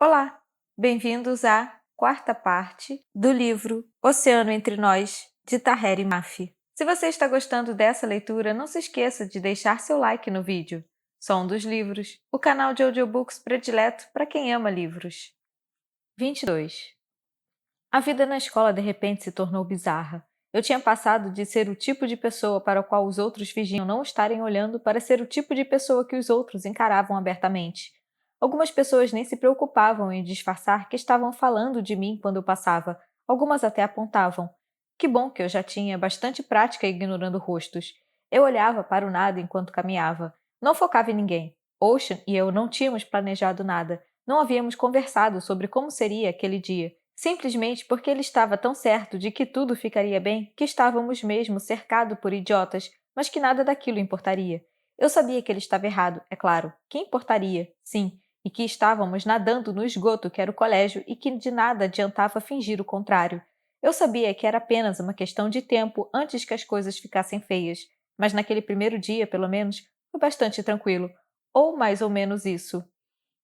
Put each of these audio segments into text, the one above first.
Olá, bem-vindos à quarta parte do livro Oceano Entre Nós, de Tahereh Mafi. Se você está gostando dessa leitura, não se esqueça de deixar seu like no vídeo. Som dos Livros, o canal de audiobooks predileto para quem ama livros. 22. A vida na escola de repente se tornou bizarra. Eu tinha passado de ser o tipo de pessoa para o qual os outros fingiam não estarem olhando para ser o tipo de pessoa que os outros encaravam abertamente. Algumas pessoas nem se preocupavam em disfarçar que estavam falando de mim quando eu passava, algumas até apontavam. Que bom que eu já tinha bastante prática ignorando rostos. Eu olhava para o nada enquanto caminhava. Não focava em ninguém. Ocean e eu não tínhamos planejado nada. Não havíamos conversado sobre como seria aquele dia. Simplesmente porque ele estava tão certo de que tudo ficaria bem que estávamos mesmo cercados por idiotas, mas que nada daquilo importaria. Eu sabia que ele estava errado, é claro. Que importaria? Sim. E que estávamos nadando no esgoto que era o colégio e que de nada adiantava fingir o contrário. Eu sabia que era apenas uma questão de tempo antes que as coisas ficassem feias, mas naquele primeiro dia, pelo menos, foi bastante tranquilo. Ou mais ou menos isso.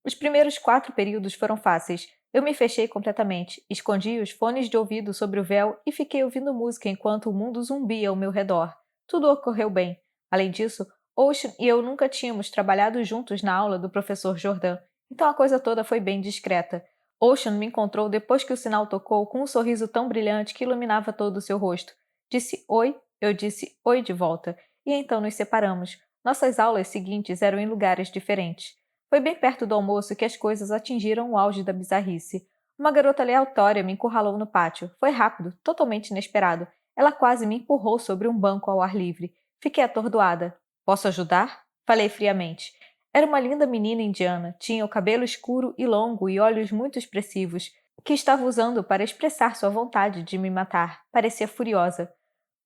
Os primeiros 4 períodos foram fáceis. Eu me fechei completamente, escondi os fones de ouvido sobre o véu e fiquei ouvindo música enquanto o mundo zumbia ao meu redor. Tudo ocorreu bem. Além disso, Ocean e eu nunca tínhamos trabalhado juntos na aula do professor Jordan, então a coisa toda foi bem discreta. Ocean me encontrou depois que o sinal tocou com um sorriso tão brilhante que iluminava todo o seu rosto. Disse oi, eu disse oi de volta, e então nos separamos. Nossas aulas seguintes eram em lugares diferentes. Foi bem perto do almoço que as coisas atingiram o auge da bizarrice. Uma garota aleatória me encurralou no pátio. Foi rápido, totalmente inesperado. Ela quase me empurrou sobre um banco ao ar livre. Fiquei atordoada. Posso ajudar? Falei friamente. Era uma linda menina indiana. Tinha o cabelo escuro e longo e olhos muito expressivos, que estava usando para expressar sua vontade de me matar. Parecia furiosa.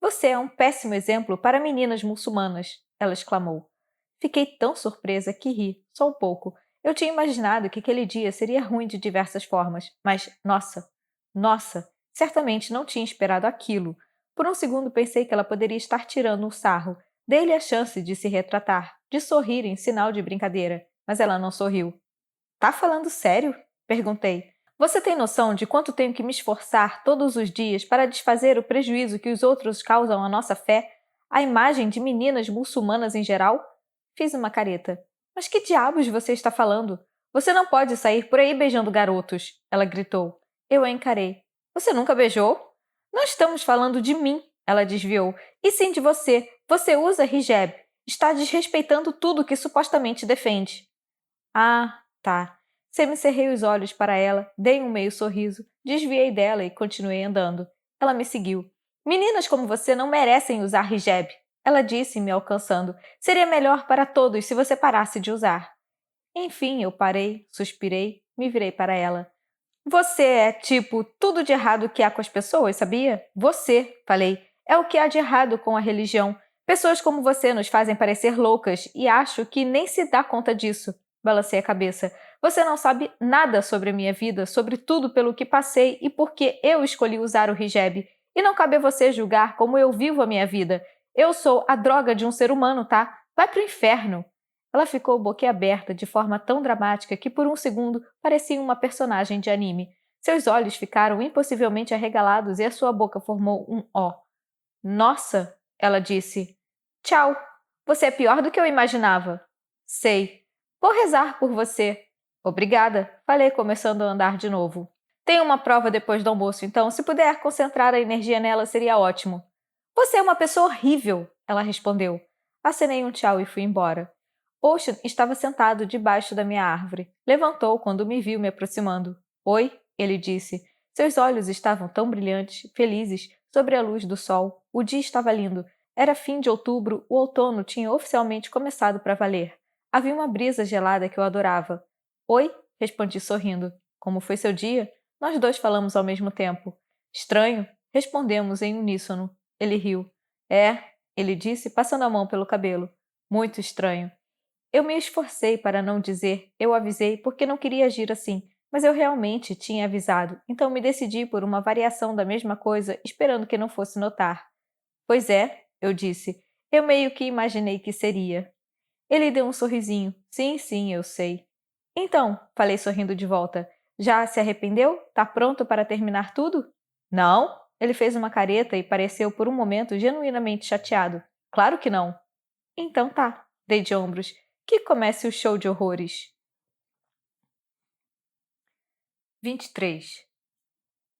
Você é um péssimo exemplo para meninas muçulmanas, ela exclamou. Fiquei tão surpresa que ri, só um pouco. Eu tinha imaginado que aquele dia seria ruim de diversas formas, mas, nossa, certamente não tinha esperado aquilo. Por um segundo pensei que ela poderia estar tirando um sarro. Dei-lhe a chance de se retratar, de sorrir em sinal de brincadeira, mas ela não sorriu. Tá falando sério? Perguntei. Você tem noção de quanto tenho que me esforçar todos os dias para desfazer o prejuízo que os outros causam à nossa fé, à imagem de meninas muçulmanas em geral? Fiz uma careta. Mas que diabos você está falando? Você não pode sair por aí beijando garotos, ela gritou. Eu a encarei. Você nunca beijou? Não estamos falando de mim, ela desviou. E sim de você. Você usa hijab. Está desrespeitando tudo que supostamente defende. Ah, tá. Semicerrei os olhos para ela, dei um meio sorriso, desviei dela e continuei andando. Ela me seguiu. Meninas como você não merecem usar hijab, ela disse, me alcançando. Seria melhor para todos se você parasse de usar. Enfim, eu parei, suspirei, me virei para ela. Você é, tipo, tudo de errado que há com as pessoas, sabia? Você, falei, é o que há de errado com a religião. Pessoas como você nos fazem parecer loucas e acho que nem se dá conta disso. Balancei a cabeça. Você não sabe nada sobre a minha vida, sobre tudo pelo que passei e por que eu escolhi usar o hijab. E não cabe a você julgar como eu vivo a minha vida. Eu sou a droga de um ser humano, tá? Vai pro inferno. Ela ficou boquiaberta de forma tão dramática que por um segundo parecia uma personagem de anime. Seus olhos ficaram impossivelmente arregalados e a sua boca formou um O. Nossa, ela disse. Tchau. Você é pior do que eu imaginava. Sei. Vou rezar por você. Obrigada, falei começando a andar de novo. Tenho uma prova depois do almoço, então se puder concentrar a energia nela seria ótimo. Você é uma pessoa horrível, ela respondeu. Acenei um tchau e fui embora. Ocean estava sentado debaixo da minha árvore. Levantou quando me viu me aproximando. Oi, ele disse. Seus olhos estavam tão brilhantes, felizes, sobre a luz do sol. O dia estava lindo. Era fim de outubro, o outono tinha oficialmente começado para valer. Havia uma brisa gelada que eu adorava. Oi, respondi sorrindo. Como foi seu dia? Nós dois falamos ao mesmo tempo. Estranho, respondemos em uníssono. Ele riu. É, ele disse, passando a mão pelo cabelo. Muito estranho. Eu me esforcei para não dizer eu avisei porque não queria agir assim, mas eu realmente tinha avisado, então me decidi por uma variação da mesma coisa, esperando que não fosse notar. Pois é, eu disse. Eu meio que imaginei que seria. Ele deu um sorrisinho. Sim, sim, eu sei. Então, falei sorrindo de volta, Já se arrependeu? Tá pronto para terminar tudo? Não? Ele fez uma careta e pareceu por um momento genuinamente chateado. Claro que não. Então tá, dei de ombros. Que comece o show de horrores. 23.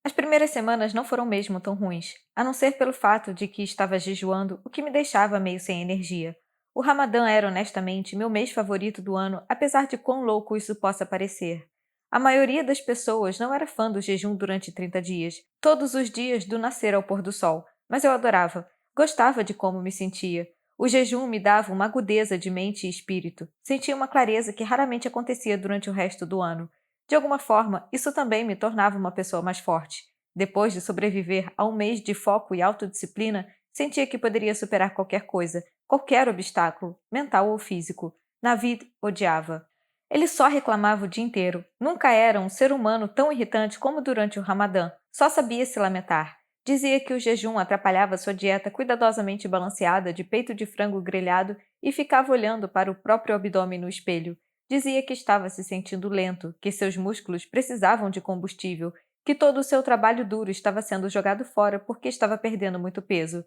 As primeiras semanas não foram mesmo tão ruins, a não ser pelo fato de que estava jejuando, o que me deixava meio sem energia. O Ramadã era honestamente meu mês favorito do ano, apesar de quão louco isso possa parecer. A maioria das pessoas não era fã do jejum durante 30 dias, todos os dias do nascer ao pôr do sol, mas eu adorava, gostava de como me sentia. O jejum me dava uma agudeza de mente e espírito, sentia uma clareza que raramente acontecia durante o resto do ano. De alguma forma, isso também me tornava uma pessoa mais forte. Depois de sobreviver a um mês de foco e autodisciplina, sentia que poderia superar qualquer coisa, qualquer obstáculo, mental ou físico. Navid odiava. Ele só reclamava o dia inteiro. Nunca era um ser humano tão irritante como durante o Ramadã. Só sabia se lamentar. Dizia que o jejum atrapalhava sua dieta cuidadosamente balanceada de peito de frango grelhado e ficava olhando para o próprio abdômen no espelho. Dizia que estava se sentindo lento, que seus músculos precisavam de combustível, que todo o seu trabalho duro estava sendo jogado fora porque estava perdendo muito peso,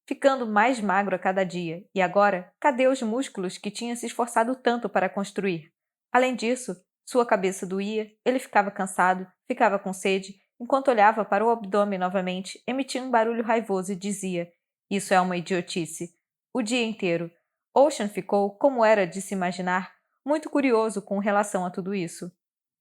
ficando mais magro a cada dia. E agora, cadê os músculos que tinha se esforçado tanto para construir? Além disso, sua cabeça doía, ele ficava cansado, ficava com sede, enquanto olhava para o abdômen novamente, emitia um barulho raivoso e dizia: Isso é uma idiotice. O dia inteiro. Ocean ficou, como era de se imaginar, muito curioso com relação a tudo isso.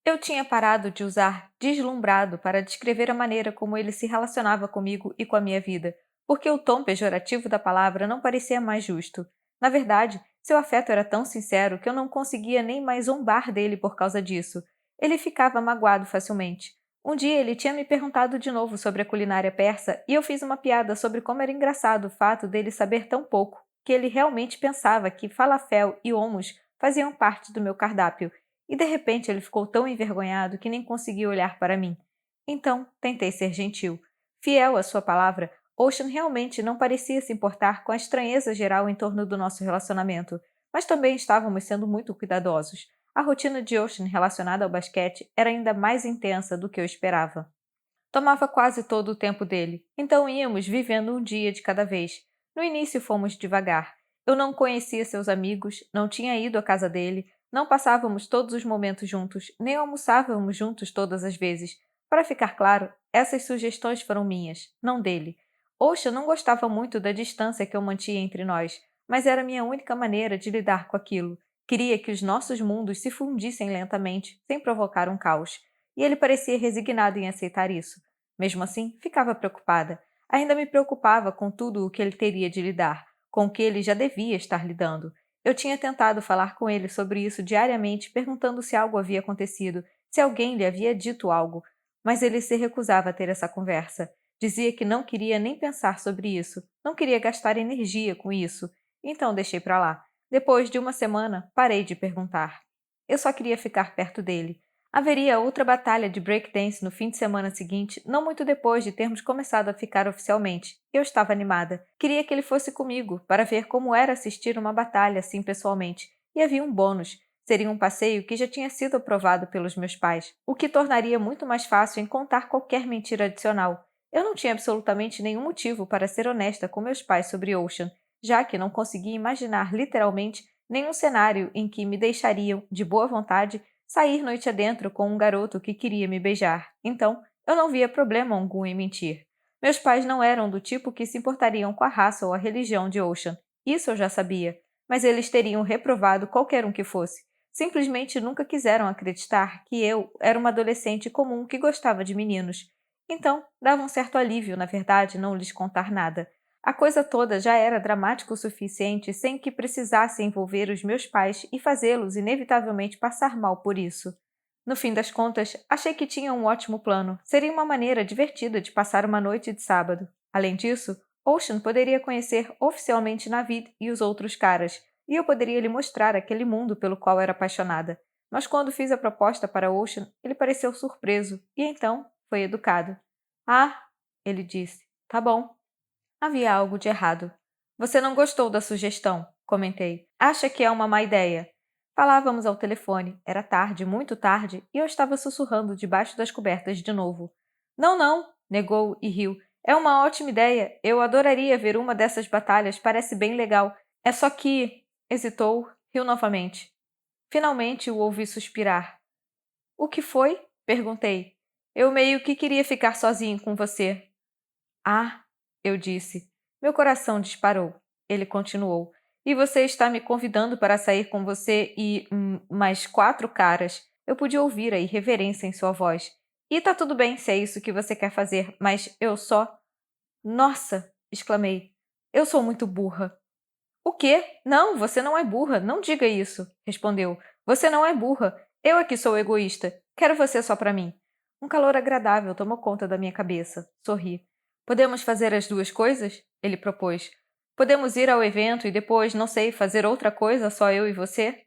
Eu tinha parado de usar deslumbrado para descrever a maneira como ele se relacionava comigo e com a minha vida, porque o tom pejorativo da palavra não parecia mais justo. Na verdade, seu afeto era tão sincero que eu não conseguia nem mais zombar dele por causa disso. Ele ficava magoado facilmente. Um dia ele tinha me perguntado de novo sobre a culinária persa e eu fiz uma piada sobre como era engraçado o fato dele saber tão pouco, que ele realmente pensava que falafel e hummus faziam parte do meu cardápio e de repente ele ficou tão envergonhado que nem conseguia olhar para mim. Então, tentei ser gentil. Fiel à sua palavra, Ocean realmente não parecia se importar com a estranheza geral em torno do nosso relacionamento, mas também estávamos sendo muito cuidadosos. A rotina de Ocean relacionada ao basquete era ainda mais intensa do que eu esperava. Tomava quase todo o tempo dele, então íamos vivendo um dia de cada vez. No início fomos devagar. Eu não conhecia seus amigos, não tinha ido à casa dele, não passávamos todos os momentos juntos, nem almoçávamos juntos todas as vezes. Para ficar claro, essas sugestões foram minhas, não dele. Oxa não gostava muito da distância que eu mantinha entre nós, mas era minha única maneira de lidar com aquilo. Queria que os nossos mundos se fundissem lentamente, sem provocar um caos. E ele parecia resignado em aceitar isso. Mesmo assim, ficava preocupada. Ainda me preocupava com tudo o que ele teria de lidar, com o que ele já devia estar lidando. Eu tinha tentado falar com ele sobre isso diariamente, perguntando se algo havia acontecido, se alguém lhe havia dito algo, mas ele se recusava a ter essa conversa. Dizia que não queria nem pensar sobre isso, não queria gastar energia com isso. Então deixei para lá. Depois de uma semana, parei de perguntar. Eu só queria ficar perto dele. Haveria outra batalha de breakdance no fim de semana seguinte, não muito depois de termos começado a ficar oficialmente. Eu estava animada. Queria que ele fosse comigo, para ver como era assistir uma batalha assim pessoalmente. E havia um bônus. Seria um passeio que já tinha sido aprovado pelos meus pais, o que tornaria muito mais fácil em contar qualquer mentira adicional. Eu não tinha absolutamente nenhum motivo para ser honesta com meus pais sobre Ocean, já que não conseguia imaginar literalmente nenhum cenário em que me deixariam, de boa vontade, sair noite adentro com um garoto que queria me beijar. Então, eu não via problema algum em mentir. Meus pais não eram do tipo que se importariam com a raça ou a religião de Ocean. Isso eu já sabia. Mas eles teriam reprovado qualquer um que fosse. Simplesmente nunca quiseram acreditar que eu era uma adolescente comum que gostava de meninos. Então, dava um certo alívio, na verdade, não lhes contar nada. A coisa toda já era dramática o suficiente sem que precisasse envolver os meus pais e fazê-los inevitavelmente passar mal por isso. No fim das contas, achei que tinha um ótimo plano. Seria uma maneira divertida de passar uma noite de sábado. Além disso, Ocean poderia conhecer oficialmente Navid e os outros caras, e eu poderia lhe mostrar aquele mundo pelo qual era apaixonada. Mas quando fiz a proposta para Ocean, ele pareceu surpreso, e então foi educado. Ah, ele disse, tá bom. Havia algo de errado. Você não gostou da sugestão, comentei. Acha que é uma má ideia? Falávamos ao telefone, era tarde, muito tarde, e eu estava sussurrando debaixo das cobertas de novo. Não, não, negou e riu. É uma ótima ideia. Eu adoraria ver uma dessas batalhas, parece bem legal. É só que. Hesitou, riu novamente. Finalmente o ouvi suspirar. O que foi? Perguntei. Eu meio que queria ficar sozinho com você. Ah, eu disse. Meu coração disparou. Ele continuou. E você está me convidando para sair com você e mais 4 caras. Eu pude ouvir a irreverência em sua voz. E tá tudo bem se é isso que você quer fazer, mas eu só. Nossa! Exclamei. Eu sou muito burra. O quê? Não, você não é burra. Não diga isso, respondeu. Você não é burra. Eu é que sou egoísta. Quero você só para mim. Um calor agradável tomou conta da minha cabeça. Sorri. Podemos fazer as duas coisas? Ele propôs. Podemos ir ao evento e depois, não sei, fazer outra coisa, só eu e você?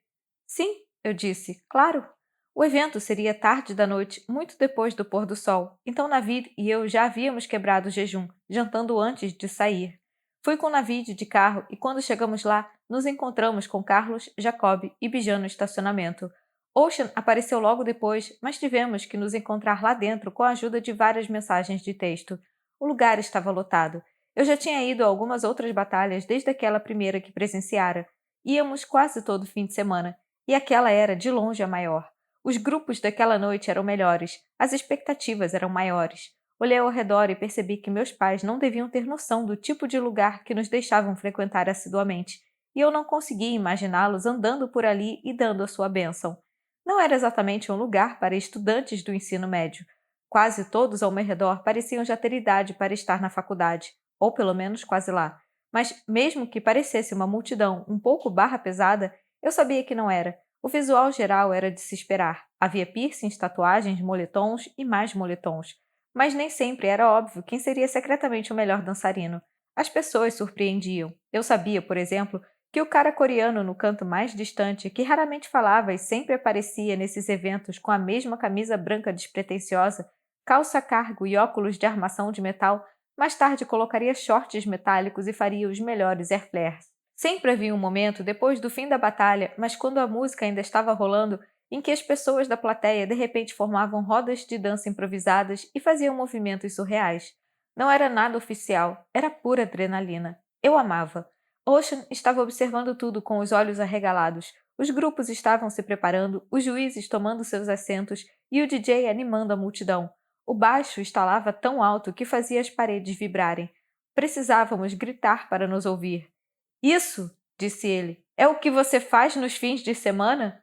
Sim, eu disse. Claro. O evento seria tarde da noite, muito depois do pôr do sol, então Navid e eu já havíamos quebrado o jejum, jantando antes de sair. Fui com Navid de carro e quando chegamos lá, nos encontramos com Carlos, Jacob e Bijan no estacionamento. Ocean apareceu logo depois, mas tivemos que nos encontrar lá dentro com a ajuda de várias mensagens de texto. O lugar estava lotado. Eu já tinha ido a algumas outras batalhas desde aquela primeira que presenciara. Íamos quase todo fim de semana, e aquela era de longe a maior. Os grupos daquela noite eram melhores, as expectativas eram maiores. Olhei ao redor e percebi que meus pais não deviam ter noção do tipo de lugar que nos deixavam frequentar assiduamente, e eu não conseguia imaginá-los andando por ali e dando a sua bênção. Não era exatamente um lugar para estudantes do ensino médio. Quase todos ao meu redor pareciam já ter idade para estar na faculdade, ou pelo menos quase lá. Mas, mesmo que parecesse uma multidão um pouco barra pesada, eu sabia que não era. O visual geral era de se esperar. Havia piercings, tatuagens, moletons e mais moletons. Mas nem sempre era óbvio quem seria secretamente o melhor dançarino. As pessoas surpreendiam. Eu sabia, por exemplo, que o cara coreano no canto mais distante, que raramente falava e sempre aparecia nesses eventos com a mesma camisa branca despretensiosa, calça cargo e óculos de armação de metal, mais tarde colocaria shorts metálicos e faria os melhores air flares. Sempre havia um momento, depois do fim da batalha, mas quando a música ainda estava rolando, em que as pessoas da plateia de repente formavam rodas de dança improvisadas e faziam movimentos surreais. Não era nada oficial, era pura adrenalina. Eu amava. Ocean estava observando tudo com os olhos arregalados. Os grupos estavam se preparando, os juízes tomando seus assentos e o DJ animando a multidão. O baixo estalava tão alto que fazia as paredes vibrarem. Precisávamos gritar para nos ouvir. Isso, disse ele, é o que você faz nos fins de semana?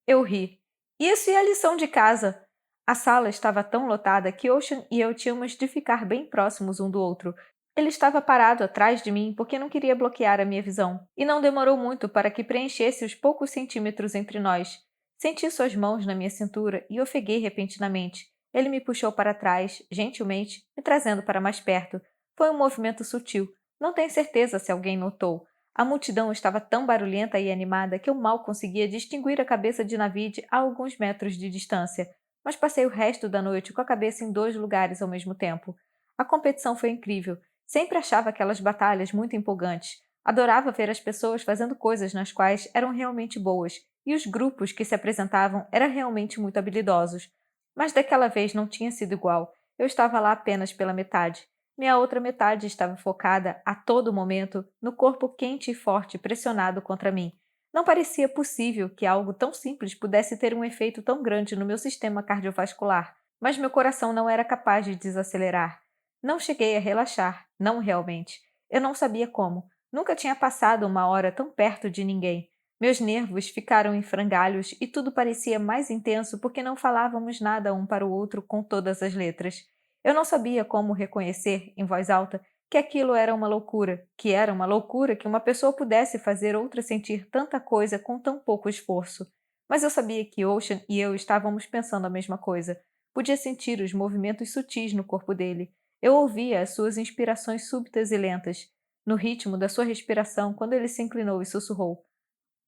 Eu ri. Isso e a lição de casa. A sala estava tão lotada que Ocean e eu tínhamos de ficar bem próximos um do outro. Ele estava parado atrás de mim porque não queria bloquear a minha visão, e não demorou muito para que preenchesse os poucos centímetros entre nós. Senti suas mãos na minha cintura e ofeguei repentinamente. Ele me puxou para trás, gentilmente, me trazendo para mais perto. Foi um movimento sutil. Não tenho certeza se alguém notou. A multidão estava tão barulhenta e animada que eu mal conseguia distinguir a cabeça de Navid a alguns metros de distância, mas passei o resto da noite com a cabeça em 2 lugares ao mesmo tempo. A competição foi incrível. Sempre achava aquelas batalhas muito empolgantes. Adorava ver as pessoas fazendo coisas nas quais eram realmente boas, e os grupos que se apresentavam eram realmente muito habilidosos. Mas daquela vez não tinha sido igual. Eu estava lá apenas pela metade. Minha outra metade estava focada, a todo momento, no corpo quente e forte pressionado contra mim. Não parecia possível que algo tão simples pudesse ter um efeito tão grande no meu sistema cardiovascular, mas meu coração não era capaz de desacelerar. Não cheguei a relaxar, não realmente. Eu não sabia como. Nunca tinha passado uma hora tão perto de ninguém. Meus nervos ficaram em frangalhos e tudo parecia mais intenso porque não falávamos nada um para o outro com todas as letras. Eu não sabia como reconhecer, em voz alta, que aquilo era uma loucura, que uma pessoa pudesse fazer outra sentir tanta coisa com tão pouco esforço. Mas eu sabia que Ocean e eu estávamos pensando a mesma coisa. Podia sentir os movimentos sutis no corpo dele. Eu ouvia as suas inspirações súbitas e lentas, no ritmo da sua respiração quando ele se inclinou e sussurrou: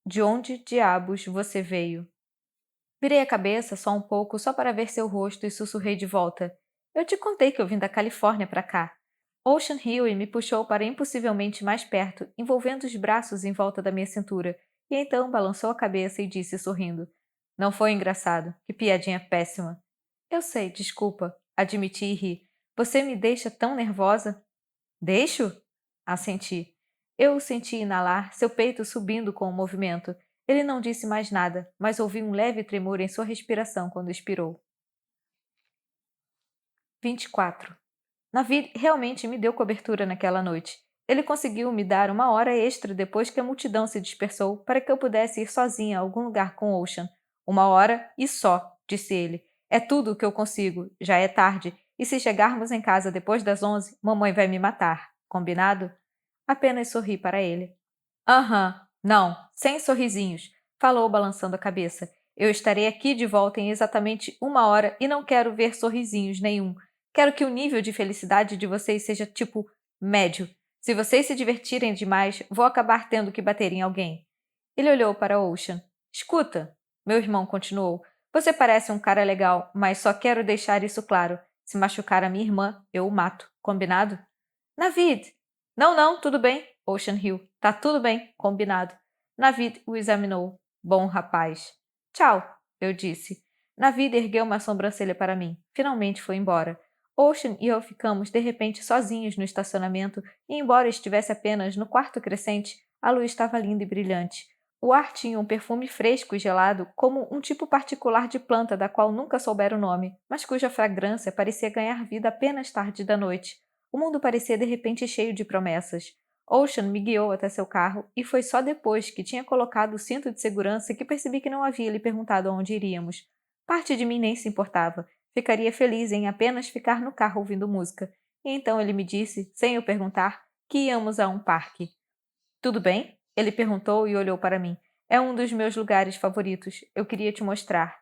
De onde diabos você veio? Virei a cabeça só um pouco só para ver seu rosto e sussurrei de volta. Eu te contei que eu vim da Califórnia para cá. Ocean riu e me puxou para impossivelmente mais perto, envolvendo os braços em volta da minha cintura. e então balançou a cabeça e disse sorrindo: Não foi engraçado. Que piadinha péssima. Eu sei, desculpa, admiti e ri. Você me deixa tão nervosa. Deixo? Assenti. Eu o senti inalar, seu peito subindo com o movimento. Ele não disse mais nada, mas ouvi um leve tremor em sua respiração quando expirou. 24. Navid realmente me deu cobertura naquela noite. Ele conseguiu me dar uma hora extra depois que a multidão se dispersou para que eu pudesse ir sozinha a algum lugar com Ocean. Uma hora e só, disse ele. É tudo o que eu consigo. Já é tarde. E se chegarmos em casa depois das 11, mamãe vai me matar. Combinado? Apenas sorri para ele. Aham, não, sem sorrisinhos, falou balançando a cabeça. Eu estarei aqui de volta em exatamente uma hora e não quero ver sorrisinhos nenhum. Quero que o nível de felicidade de vocês seja tipo médio. Se vocês se divertirem demais, vou acabar tendo que bater em alguém. Ele olhou para Ocean. Escuta, meu irmão continuou. Você parece um cara legal, mas só quero deixar isso claro. Se machucar a minha irmã, eu o mato. Combinado? Navid! Não, não, tudo bem. Ocean riu. Tá tudo bem, combinado. Navid o examinou. Bom rapaz. Tchau, eu disse. Navid ergueu uma sobrancelha para mim. Finalmente foi embora. Ocean e eu ficamos de repente sozinhos no estacionamento e, embora estivesse apenas no quarto crescente, a luz estava linda e brilhante. O ar tinha um perfume fresco e gelado, como um tipo particular de planta da qual nunca soubera o nome, mas cuja fragrância parecia ganhar vida apenas tarde da noite. O mundo parecia de repente cheio de promessas. Ocean me guiou até seu carro e foi só depois que tinha colocado o cinto de segurança que percebi que não havia lhe perguntado aonde iríamos. Parte de mim nem se importava. Ficaria feliz em apenas ficar no carro ouvindo música. E então ele me disse, sem eu perguntar, que íamos a um parque. Tudo bem? Ele perguntou e olhou para mim. É um dos meus lugares favoritos. Eu queria te mostrar.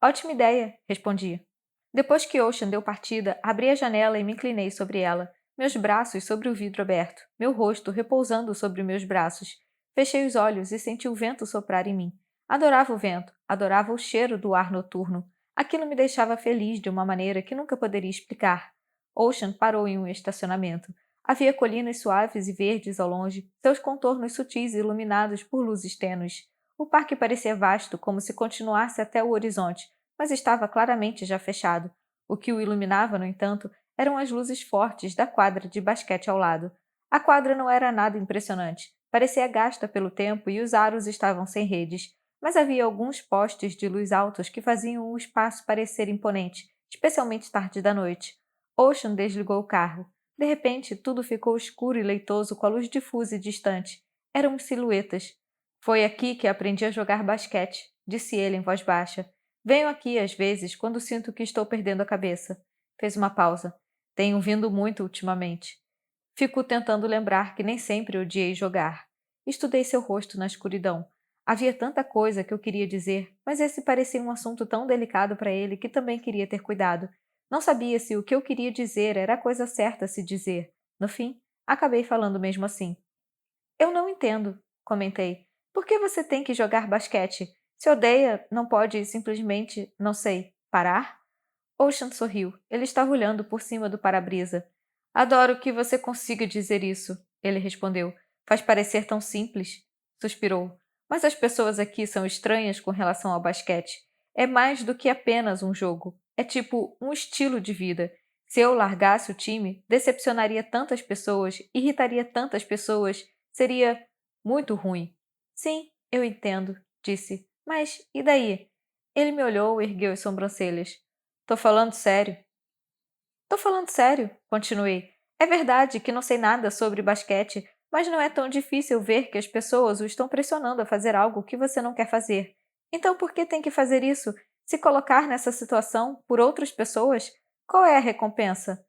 Ótima ideia, respondi. Depois que Ocean deu partida, abri a janela e me inclinei sobre ela, meus braços sobre o vidro aberto, meu rosto repousando sobre meus braços. Fechei os olhos e senti o vento soprar em mim. Adorava o vento, adorava o cheiro do ar noturno. Aquilo me deixava feliz de uma maneira que nunca poderia explicar. Ocean parou em um estacionamento. Havia colinas suaves e verdes ao longe, seus contornos sutis e iluminados por luzes tênues. O parque parecia vasto, como se continuasse até o horizonte, mas estava claramente já fechado. O que o iluminava, no entanto, eram as luzes fortes da quadra de basquete ao lado. A quadra não era nada impressionante. Parecia gasta pelo tempo e os aros estavam sem redes, mas havia alguns postes de luz altos que faziam o espaço parecer imponente, especialmente tarde da noite. Ocean desligou o carro. De repente, tudo ficou escuro e leitoso com a luz difusa e distante. Eram silhuetas. Foi aqui que aprendi a jogar basquete, disse ele em voz baixa. Venho aqui, às vezes, quando sinto que estou perdendo a cabeça. Fez uma pausa. Tenho vindo muito ultimamente. Fico tentando lembrar que nem sempre odiei jogar. Estudei seu rosto na escuridão. Havia tanta coisa que eu queria dizer, mas esse parecia um assunto tão delicado para ele que também queria ter cuidado. Não sabia se o que eu queria dizer era a coisa certa a se dizer. No fim, acabei falando mesmo assim. Eu não entendo, comentei. Por que você tem que jogar basquete? Se odeia, não pode simplesmente, não sei, parar? Ocean sorriu. Ele estava olhando por cima do para-brisa. Adoro que você consiga dizer isso, ele respondeu. Faz parecer tão simples. Suspirou. Mas as pessoas aqui são estranhas com relação ao basquete. É mais do que apenas um jogo. É tipo um estilo de vida. Se eu largasse o time, decepcionaria tantas pessoas, irritaria tantas pessoas, seria muito ruim. Sim, eu entendo, disse. Mas e daí? Ele me olhou e ergueu as sobrancelhas. Tô falando sério. Tô falando sério, continuei. É verdade que não sei nada sobre basquete, mas não é tão difícil ver que as pessoas o estão pressionando a fazer algo que você não quer fazer. Então por que tem que fazer isso? Se colocar nessa situação por outras pessoas? Qual é a recompensa?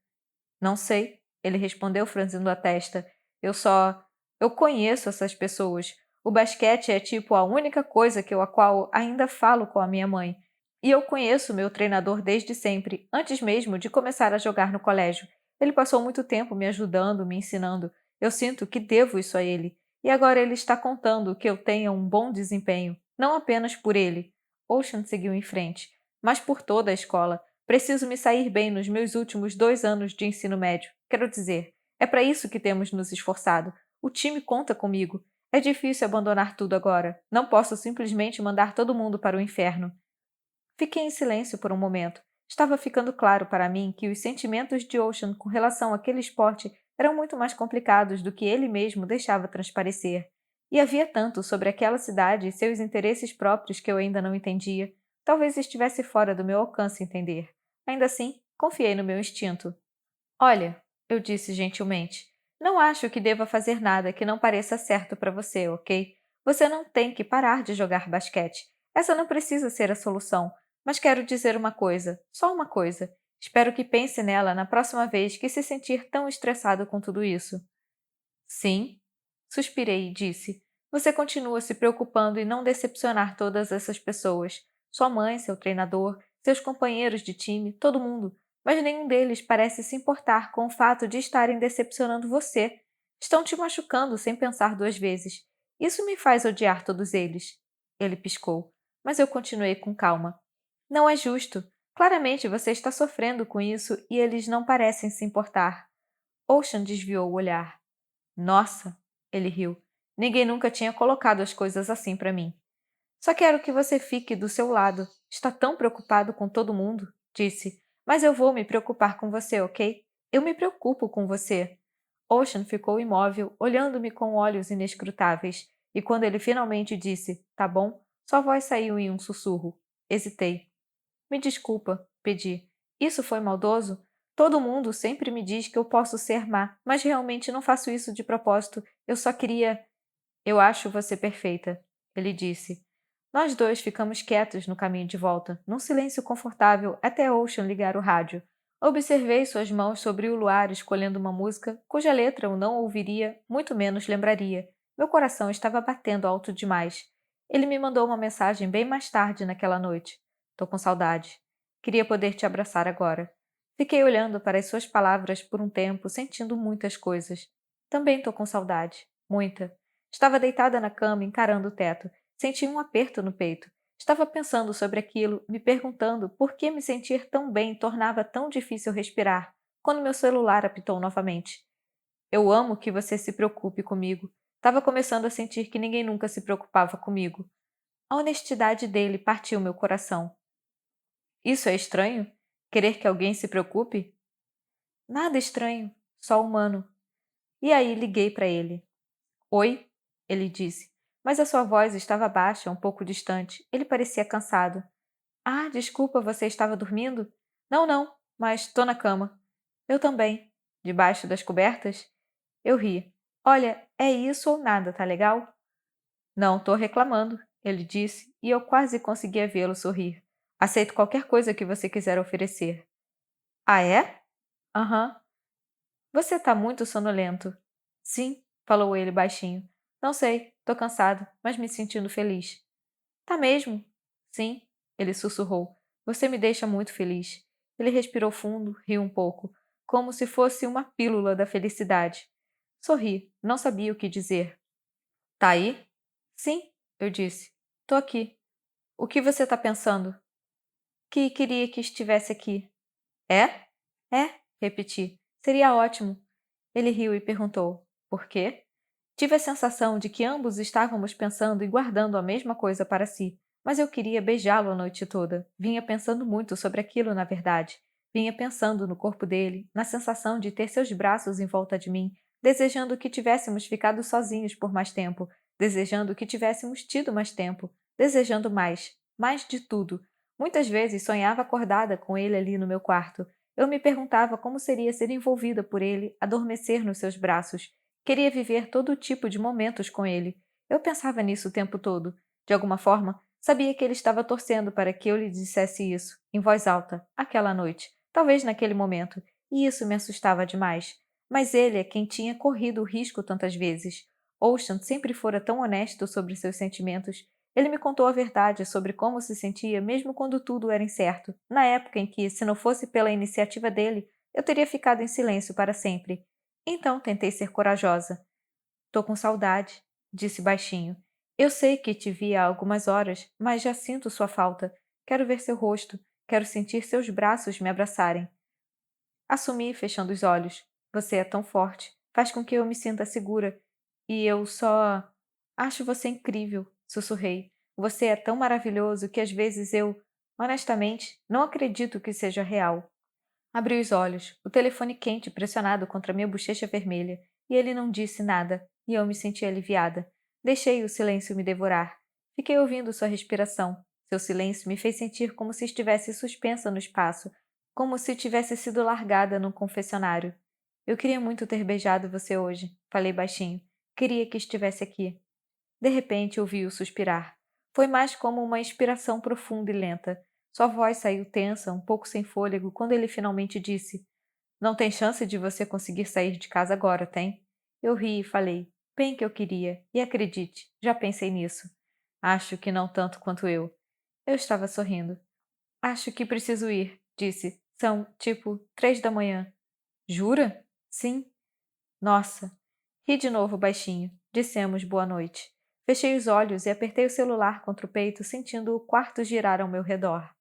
Não sei, ele respondeu franzindo a testa. Eu só. Eu conheço essas pessoas. O basquete é tipo a única coisa a qual ainda falo com a minha mãe. E eu conheço meu treinador desde sempre, antes mesmo de começar a jogar no colégio. Ele passou muito tempo me ajudando, me ensinando. Eu sinto que devo isso a ele. E agora ele está contando que eu tenha um bom desempenho, não apenas por ele. Ocean seguiu em frente, mas por toda a escola. Preciso me sair bem nos meus últimos 2 anos de ensino médio. Quero dizer, é para isso que temos nos esforçado. O time conta comigo. É difícil abandonar tudo agora. Não posso simplesmente mandar todo mundo para o inferno. Fiquei em silêncio por um momento. Estava ficando claro para mim que os sentimentos de Ocean com relação àquele esporte eram muito mais complicados do que ele mesmo deixava transparecer. E havia tanto sobre aquela cidade e seus interesses próprios que eu ainda não entendia. Talvez estivesse fora do meu alcance entender. Ainda assim, confiei no meu instinto. Olha, eu disse gentilmente, não acho que deva fazer nada que não pareça certo para você, ok? Você não tem que parar de jogar basquete. Essa não precisa ser a solução. Mas quero dizer uma coisa, só uma coisa. Espero que pense nela na próxima vez que se sentir tão estressado com tudo isso. Sim, suspirei e disse. Você continua se preocupando em não decepcionar todas essas pessoas. Sua mãe, seu treinador, seus companheiros de time, todo mundo. Mas nenhum deles parece se importar com o fato de estarem decepcionando você. Estão te machucando sem pensar duas vezes. Isso me faz odiar todos eles. Ele piscou, mas eu continuei com calma. Não é justo. Claramente você está sofrendo com isso e eles não parecem se importar. Ocean desviou o olhar. Nossa, ele riu. Ninguém nunca tinha colocado as coisas assim para mim. Só quero que você fique do seu lado. Está tão preocupado com todo mundo, disse. Mas eu vou me preocupar com você, ok? Eu me preocupo com você. Ocean ficou imóvel, olhando-me com olhos inescrutáveis, e quando ele finalmente disse, tá bom, sua voz saiu em um sussurro. Hesitei. Me desculpa, pedi. Isso foi maldoso? Todo mundo sempre me diz que eu posso ser má, mas realmente não faço isso de propósito. Eu só queria. Eu acho você perfeita, ele disse. Nós dois ficamos quietos no caminho de volta, num silêncio confortável até Ocean ligar o rádio. Observei suas mãos sobre o luar escolhendo uma música cuja letra eu não ouviria, muito menos lembraria. Meu coração estava batendo alto demais. Ele me mandou uma mensagem bem mais tarde naquela noite. Tô com saudade. Queria poder te abraçar agora. Fiquei olhando para as suas palavras por um tempo, sentindo muitas coisas. Também tô com saudade. Muita. Estava deitada na cama, encarando o teto. Senti um aperto no peito. Estava pensando sobre aquilo, me perguntando por que me sentir tão bem tornava tão difícil respirar, quando meu celular apitou novamente. Eu amo que você se preocupe comigo. Estava começando a sentir que ninguém nunca se preocupava comigo. A honestidade dele partiu meu coração. Isso é estranho? Querer que alguém se preocupe? Nada estranho, só humano. E aí liguei para ele. Oi, ele disse, mas a sua voz estava baixa, um pouco distante. Ele parecia cansado. Ah, desculpa, você estava dormindo? Não, não, mas estou na cama. Eu também. Debaixo das cobertas? Eu ri. Olha, é isso ou nada, tá legal? Não, estou reclamando, ele disse, e eu quase conseguia vê-lo sorrir. Aceito qualquer coisa que você quiser oferecer. Ah, é? Aham. Você está muito sonolento. Sim, falou ele baixinho. Não sei, tô cansado, mas me sentindo feliz. Tá mesmo? Sim, ele sussurrou. Você me deixa muito feliz. Ele respirou fundo, riu um pouco, como se fosse uma pílula da felicidade. Sorri, não sabia o que dizer. Tá aí? Sim, eu disse. Tô aqui. O que você tá pensando? Que queria que estivesse aqui. É? É, repeti. Seria ótimo. Ele riu e perguntou: por quê? Tive a sensação de que ambos estávamos pensando e guardando a mesma coisa para si, mas eu queria beijá-lo a noite toda. Vinha pensando muito sobre aquilo, na verdade. Vinha pensando no corpo dele, na sensação de ter seus braços em volta de mim, desejando que tivéssemos ficado sozinhos por mais tempo, desejando que tivéssemos tido mais tempo, desejando mais, mais de tudo. Muitas vezes sonhava acordada com ele ali no meu quarto. Eu me perguntava como seria ser envolvida por ele, adormecer nos seus braços. Queria viver todo tipo de momentos com ele. Eu pensava nisso o tempo todo. De alguma forma, sabia que ele estava torcendo para que eu lhe dissesse isso, em voz alta, aquela noite, talvez naquele momento, e isso me assustava demais. Mas ele é quem tinha corrido o risco tantas vezes. Ocean sempre fora tão honesto sobre seus sentimentos. Ele me contou a verdade sobre como se sentia mesmo quando tudo era incerto, na época em que, se não fosse pela iniciativa dele, eu teria ficado em silêncio para sempre. Então tentei ser corajosa. Tô com saudade, disse baixinho. Eu sei que te vi há algumas horas, mas já sinto sua falta. Quero ver seu rosto, quero sentir seus braços me abraçarem. Assumi, fechando os olhos. Você é tão forte, faz com que eu me sinta segura. E eu só. Acho você incrível, sussurrei. Você é tão maravilhoso que às vezes honestamente, não acredito que seja real. Abri os olhos, o telefone quente pressionado contra minha bochecha vermelha, e ele não disse nada, e eu me senti aliviada. Deixei o silêncio me devorar. Fiquei ouvindo sua respiração. Seu silêncio me fez sentir como se estivesse suspensa no espaço, como se tivesse sido largada num confessionário. Eu queria muito ter beijado você hoje, falei baixinho. Queria que estivesse aqui. De repente ouvi-o suspirar. Foi mais como uma inspiração profunda e lenta. Sua voz saiu tensa, um pouco sem fôlego, quando ele finalmente disse: Não tem chance de você conseguir sair de casa agora, tem? Eu ri e falei: Bem que eu queria, e acredite, já pensei nisso. Acho que não tanto quanto eu. Eu estava sorrindo. Acho que preciso ir, disse. São, tipo, 3 da manhã. Jura? Sim. Nossa! Ri de novo baixinho. Dissemos boa noite. Fechei os olhos e apertei o celular contra o peito, sentindo o quarto girar ao meu redor.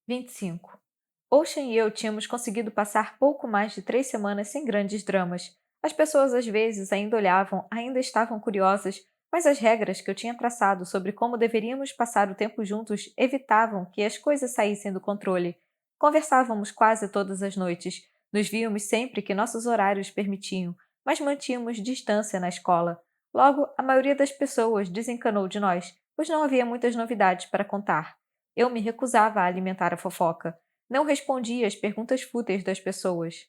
25. Ocean e eu tínhamos conseguido passar pouco mais de 3 semanas sem grandes dramas. As pessoas às vezes ainda olhavam, ainda estavam curiosas, mas as regras que eu tinha traçado sobre como deveríamos passar o tempo juntos evitavam que as coisas saíssem do controle. Conversávamos quase todas as noites, nos víamos sempre que nossos horários permitiam, mas mantínhamos distância na escola. Logo, a maioria das pessoas desencanou de nós, pois não havia muitas novidades para contar. Eu me recusava a alimentar a fofoca. Não respondia às perguntas fúteis das pessoas.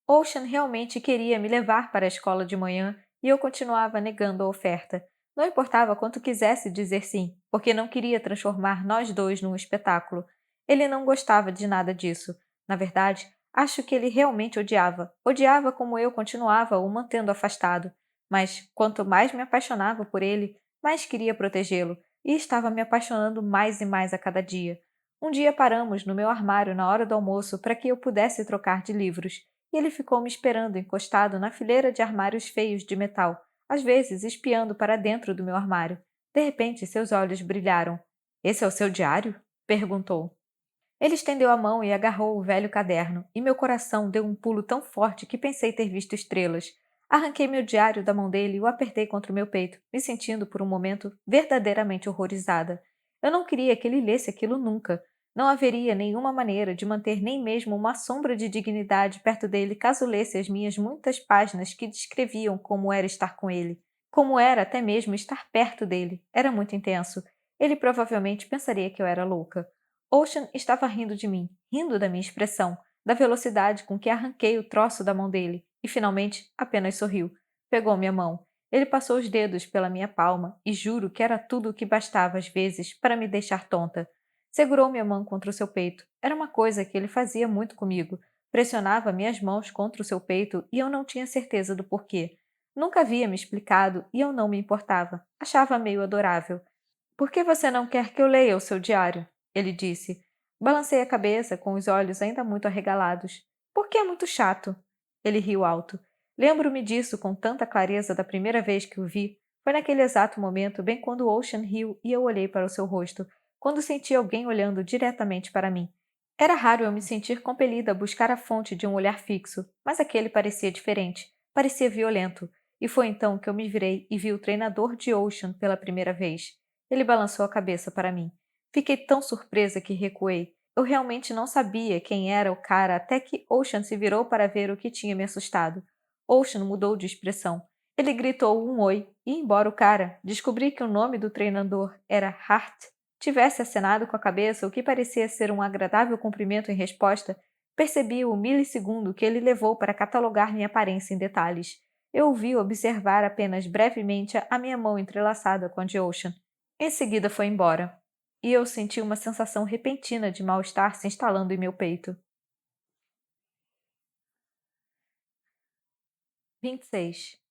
Ocean realmente queria me levar para a escola de manhã e eu continuava negando a oferta. Não importava quanto quisesse dizer sim, porque não queria transformar nós dois num espetáculo. Ele não gostava de nada disso. Na verdade, acho que ele realmente odiava. Odiava como eu continuava o mantendo afastado. Mas, quanto mais me apaixonava por ele, mais queria protegê-lo, e estava me apaixonando mais e mais a cada dia. Um dia paramos no meu armário na hora do almoço para que eu pudesse trocar de livros, e ele ficou me esperando encostado na fileira de armários feios de metal, às vezes espiando para dentro do meu armário. De repente, seus olhos brilharam. Esse é o seu diário? Perguntou. Ele estendeu a mão e agarrou o velho caderno, e meu coração deu um pulo tão forte que pensei ter visto estrelas. Arranquei meu diário da mão dele e o apertei contra o meu peito, me sentindo por um momento verdadeiramente horrorizada. Eu não queria que ele lesse aquilo nunca. Não haveria nenhuma maneira de manter nem mesmo uma sombra de dignidade perto dele caso lesse as minhas muitas páginas que descreviam como era estar com ele. Como era até mesmo estar perto dele. Era muito intenso. Ele provavelmente pensaria que eu era louca. Ocean estava rindo de mim, rindo da minha expressão, da velocidade com que arranquei o troço da mão dele, e finalmente apenas sorriu. Pegou minha mão. Ele passou os dedos pela minha palma, e juro que era tudo o que bastava às vezes para me deixar tonta. Segurou minha mão contra o seu peito. Era uma coisa que ele fazia muito comigo. Pressionava minhas mãos contra o seu peito e eu não tinha certeza do porquê. Nunca havia me explicado e eu não me importava. Achava meio adorável. Por que você não quer que eu leia o seu diário? Ele disse. Balancei a cabeça, com os olhos ainda muito arregalados. Porque é muito chato. Ele riu alto. Lembro-me disso com tanta clareza da primeira vez que o vi. Foi naquele exato momento, bem quando Ocean riu e eu olhei para o seu rosto, quando senti alguém olhando diretamente para mim. Era raro eu me sentir compelida a buscar a fonte de um olhar fixo, mas aquele parecia diferente, parecia violento, e foi então que eu me virei e vi o treinador de Ocean pela primeira vez. Ele balançou a cabeça para mim. Fiquei tão surpresa que recuei. Eu realmente não sabia quem era o cara até que Ocean se virou para ver o que tinha me assustado. Ocean mudou de expressão. Ele gritou um oi, e embora o cara descobri que o nome do treinador era Hart, tivesse acenado com a cabeça o que parecia ser um agradável cumprimento em resposta, percebi o milissegundo que ele levou para catalogar minha aparência em detalhes. Eu o vi observar apenas brevemente a minha mão entrelaçada com a de Ocean. Em seguida foi embora, e eu senti uma sensação repentina de mal-estar se instalando em meu peito. 26.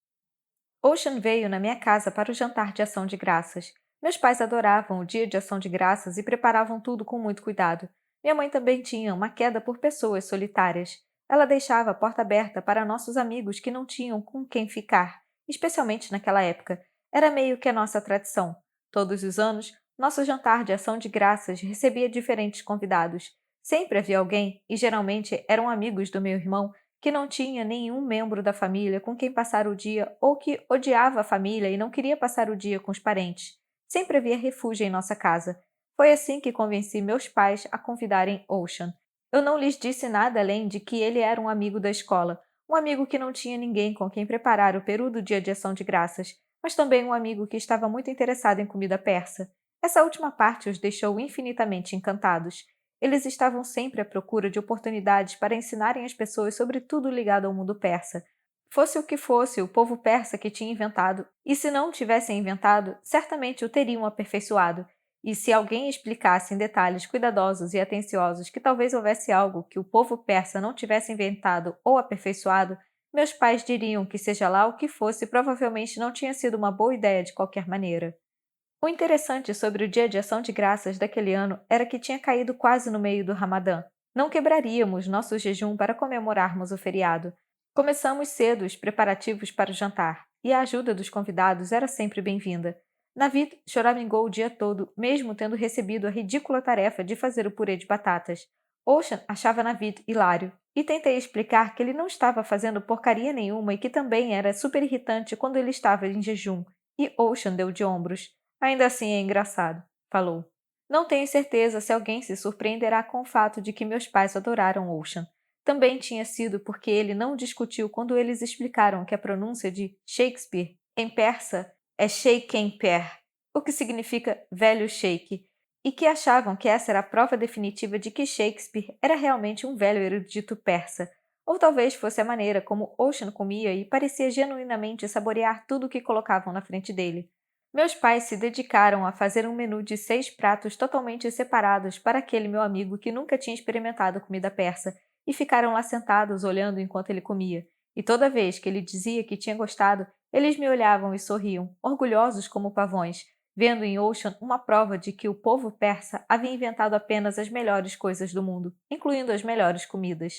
Ocean veio na minha casa para o jantar de ação de graças. Meus pais adoravam o dia de ação de graças e preparavam tudo com muito cuidado. Minha mãe também tinha uma queda por pessoas solitárias. Ela deixava a porta aberta para nossos amigos que não tinham com quem ficar, especialmente naquela época. Era meio que a nossa tradição. Todos os anos, nosso jantar de ação de graças recebia diferentes convidados. Sempre havia alguém, e geralmente eram amigos do meu irmão, que não tinha nenhum membro da família com quem passar o dia ou que odiava a família e não queria passar o dia com os parentes. Sempre havia refúgio em nossa casa. Foi assim que convenci meus pais a convidarem Ocean. Eu não lhes disse nada além de que ele era um amigo da escola, um amigo que não tinha ninguém com quem preparar o peru do dia de ação de graças, mas também um amigo que estava muito interessado em comida persa. Essa última parte os deixou infinitamente encantados. Eles estavam sempre à procura de oportunidades para ensinarem as pessoas sobre tudo ligado ao mundo persa. Fosse o que fosse o povo persa que tinha inventado, e se não o tivessem inventado, certamente o teriam aperfeiçoado. E se alguém explicasse em detalhes cuidadosos e atenciosos que talvez houvesse algo que o povo persa não tivesse inventado ou aperfeiçoado, meus pais diriam que, seja lá o que fosse, provavelmente não tinha sido uma boa ideia de qualquer maneira. O interessante sobre o dia de ação de graças daquele ano era que tinha caído quase no meio do Ramadã. Não quebraríamos nosso jejum para comemorarmos o feriado. Começamos cedo os preparativos para o jantar, e a ajuda dos convidados era sempre bem-vinda. Navid choramingou o dia todo, mesmo tendo recebido a ridícula tarefa de fazer o purê de batatas. Ocean achava Navid hilário, e tentei explicar que ele não estava fazendo porcaria nenhuma e que também era super irritante quando ele estava em jejum, e Ocean deu de ombros. Ainda assim é engraçado, falou. Não tenho certeza se alguém se surpreenderá com o fato de que meus pais adoraram Ocean. Também tinha sido porque ele não discutiu quando eles explicaram que a pronúncia de Shakespeare em persa é Sheikh-en-Per, o que significa velho sheik, e que achavam que essa era a prova definitiva de que Shakespeare era realmente um velho erudito persa, ou talvez fosse a maneira como Ocean comia e parecia genuinamente saborear tudo o que colocavam na frente dele. Meus pais se dedicaram a fazer um menu de 6 pratos totalmente separados para aquele meu amigo que nunca tinha experimentado comida persa, e ficaram lá sentados olhando enquanto ele comia. E toda vez que ele dizia que tinha gostado, eles me olhavam e sorriam, orgulhosos como pavões, vendo em Ocean uma prova de que o povo persa havia inventado apenas as melhores coisas do mundo, incluindo as melhores comidas.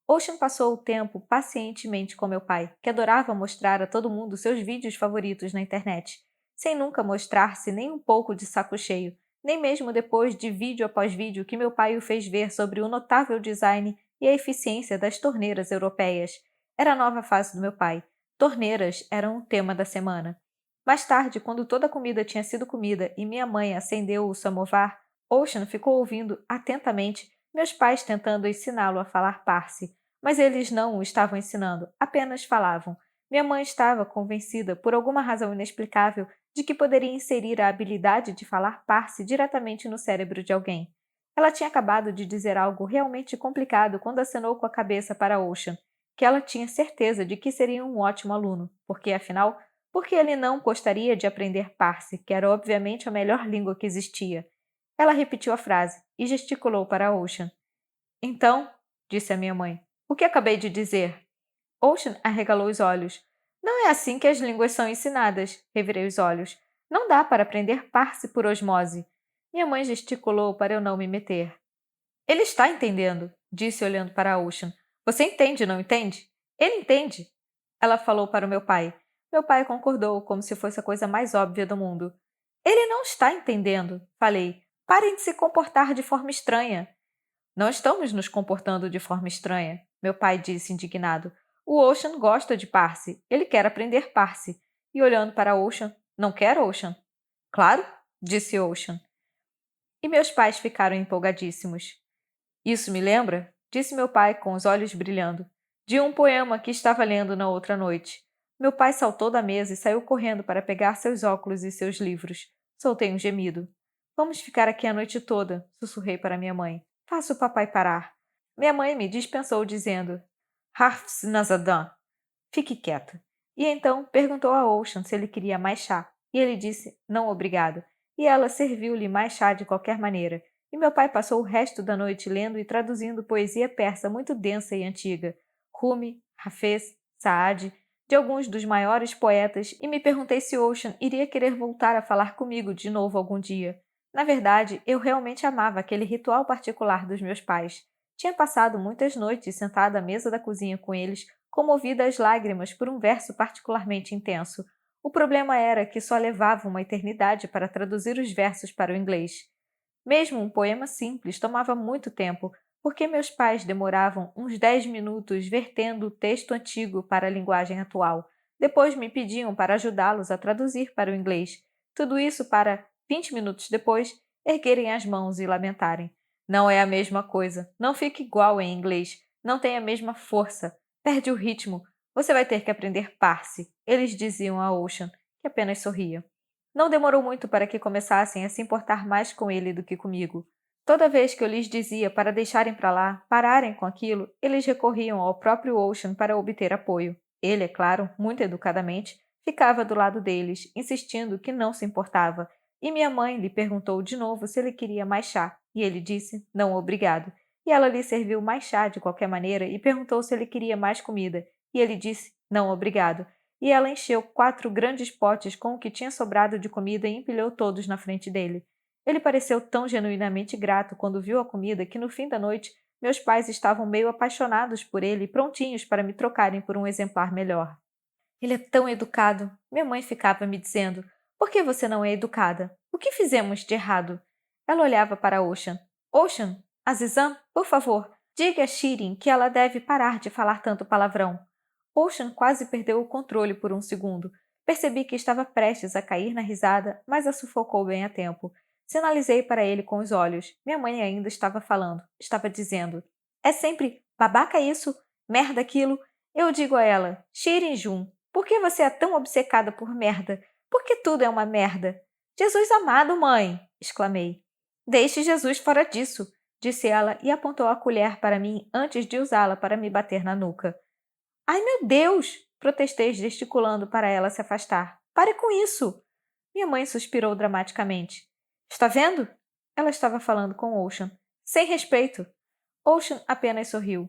Ocean passou o tempo pacientemente com meu pai, que adorava mostrar a todo mundo seus vídeos favoritos na internet, sem nunca mostrar-se nem um pouco de saco cheio, nem mesmo depois de vídeo após vídeo que meu pai o fez ver sobre o notável design e a eficiência das torneiras europeias. Era a nova fase do meu pai. Torneiras eram o tema da semana. Mais tarde, quando toda a comida tinha sido comida e minha mãe acendeu o samovar, Ocean ficou ouvindo atentamente meus pais tentando ensiná-lo a falar parsi, mas eles não o estavam ensinando, apenas falavam. Minha mãe estava convencida, por alguma razão inexplicável, de que poderia inserir a habilidade de falar parsi diretamente no cérebro de alguém. Ela tinha acabado de dizer algo realmente complicado quando acenou com a cabeça para Ocean, que ela tinha certeza de que seria um ótimo aluno, porque, afinal, por que ele não gostaria de aprender parsi, que era obviamente a melhor língua que existia? Ela repetiu a frase e gesticulou para Ocean. Então, disse a minha mãe, o que acabei de dizer? Ocean arregalou os olhos. Não é assim que as línguas são ensinadas, revirei os olhos. Não dá para aprender parse por osmose. Minha mãe gesticulou para eu não me meter. Ele está entendendo, disse olhando para Ocean. Você entende, não entende? Ele entende. Ela falou para o meu pai. Meu pai concordou, como se fosse a coisa mais óbvia do mundo. Ele não está entendendo, falei. Parem de se comportar de forma estranha. Não estamos nos comportando de forma estranha, meu pai disse indignado. O Ocean gosta de Parsi. Ele quer aprender Parsi. E olhando para Ocean, não quer Ocean? Claro, disse Ocean. E meus pais ficaram empolgadíssimos. Isso me lembra, disse meu pai com os olhos brilhando, de um poema que estava lendo na outra noite. Meu pai saltou da mesa e saiu correndo para pegar seus óculos e seus livros. Soltei um gemido. Vamos ficar aqui a noite toda, sussurrei para minha mãe. Faça o papai parar. Minha mãe me dispensou dizendo: Hafs Nazadan, fique quieta. E então perguntou a Ocean se ele queria mais chá, e ele disse: não, obrigado. E ela serviu-lhe mais chá de qualquer maneira. E meu pai passou o resto da noite lendo e traduzindo poesia persa muito densa e antiga, Rumi, Hafez, Saad, de alguns dos maiores poetas, e me perguntei se Ocean iria querer voltar a falar comigo de novo algum dia. Na verdade, eu realmente amava aquele ritual particular dos meus pais. Tinha passado muitas noites sentada à mesa da cozinha com eles, comovida às lágrimas por um verso particularmente intenso. O problema era que só levava uma eternidade para traduzir os versos para o inglês. Mesmo um poema simples tomava muito tempo, por que meus pais demoravam uns 10 minutos vertendo o texto antigo para a linguagem atual. Depois me pediam para ajudá-los a traduzir para o inglês. Tudo isso para, 20 minutos depois, erguerem as mãos e lamentarem. Não é a mesma coisa. Não fica igual em inglês. Não tem a mesma força. Perde o ritmo. Você vai ter que aprender Parsi, eles diziam a Ocean, que apenas sorria. Não demorou muito para que começassem a se importar mais com ele do que comigo. Toda vez que eu lhes dizia para deixarem para lá, pararem com aquilo, eles recorriam ao próprio Ocean para obter apoio. Ele, é claro, muito educadamente, ficava do lado deles, insistindo que não se importava, e minha mãe lhe perguntou de novo se ele queria mais chá, e ele disse não obrigado. E ela lhe serviu mais chá de qualquer maneira e perguntou se ele queria mais comida, e ele disse não obrigado. E ela encheu 4 grandes potes com o que tinha sobrado de comida e empilhou todos na frente dele. Ele pareceu tão genuinamente grato quando viu a comida que no fim da noite meus pais estavam meio apaixonados por ele e prontinhos para me trocarem por um exemplar melhor. Ele é tão educado. Minha mãe ficava me dizendo: por que você não é educada? O que fizemos de errado? Ela olhava para Ocean. Ocean, Azizam, por favor, diga a Shirin que ela deve parar de falar tanto palavrão. Ocean quase perdeu o controle por um segundo. Percebi que estava prestes a cair na risada, mas a sufocou bem a tempo. Sinalizei para ele com os olhos. Minha mãe ainda estava falando. Estava dizendo: é sempre babaca isso, merda aquilo. Eu digo a ela: Shirin Jun, por que você é tão obcecada por merda? Por que tudo é uma merda? Jesus amado, mãe! Exclamei. Deixe Jesus fora disso, disse ela e apontou a colher para mim antes de usá-la para me bater na nuca. Ai, meu Deus! Protestei, gesticulando para ela se afastar. Pare com isso! Minha mãe suspirou dramaticamente. Está vendo? Ela estava falando com Ocean. Sem respeito. Ocean apenas sorriu.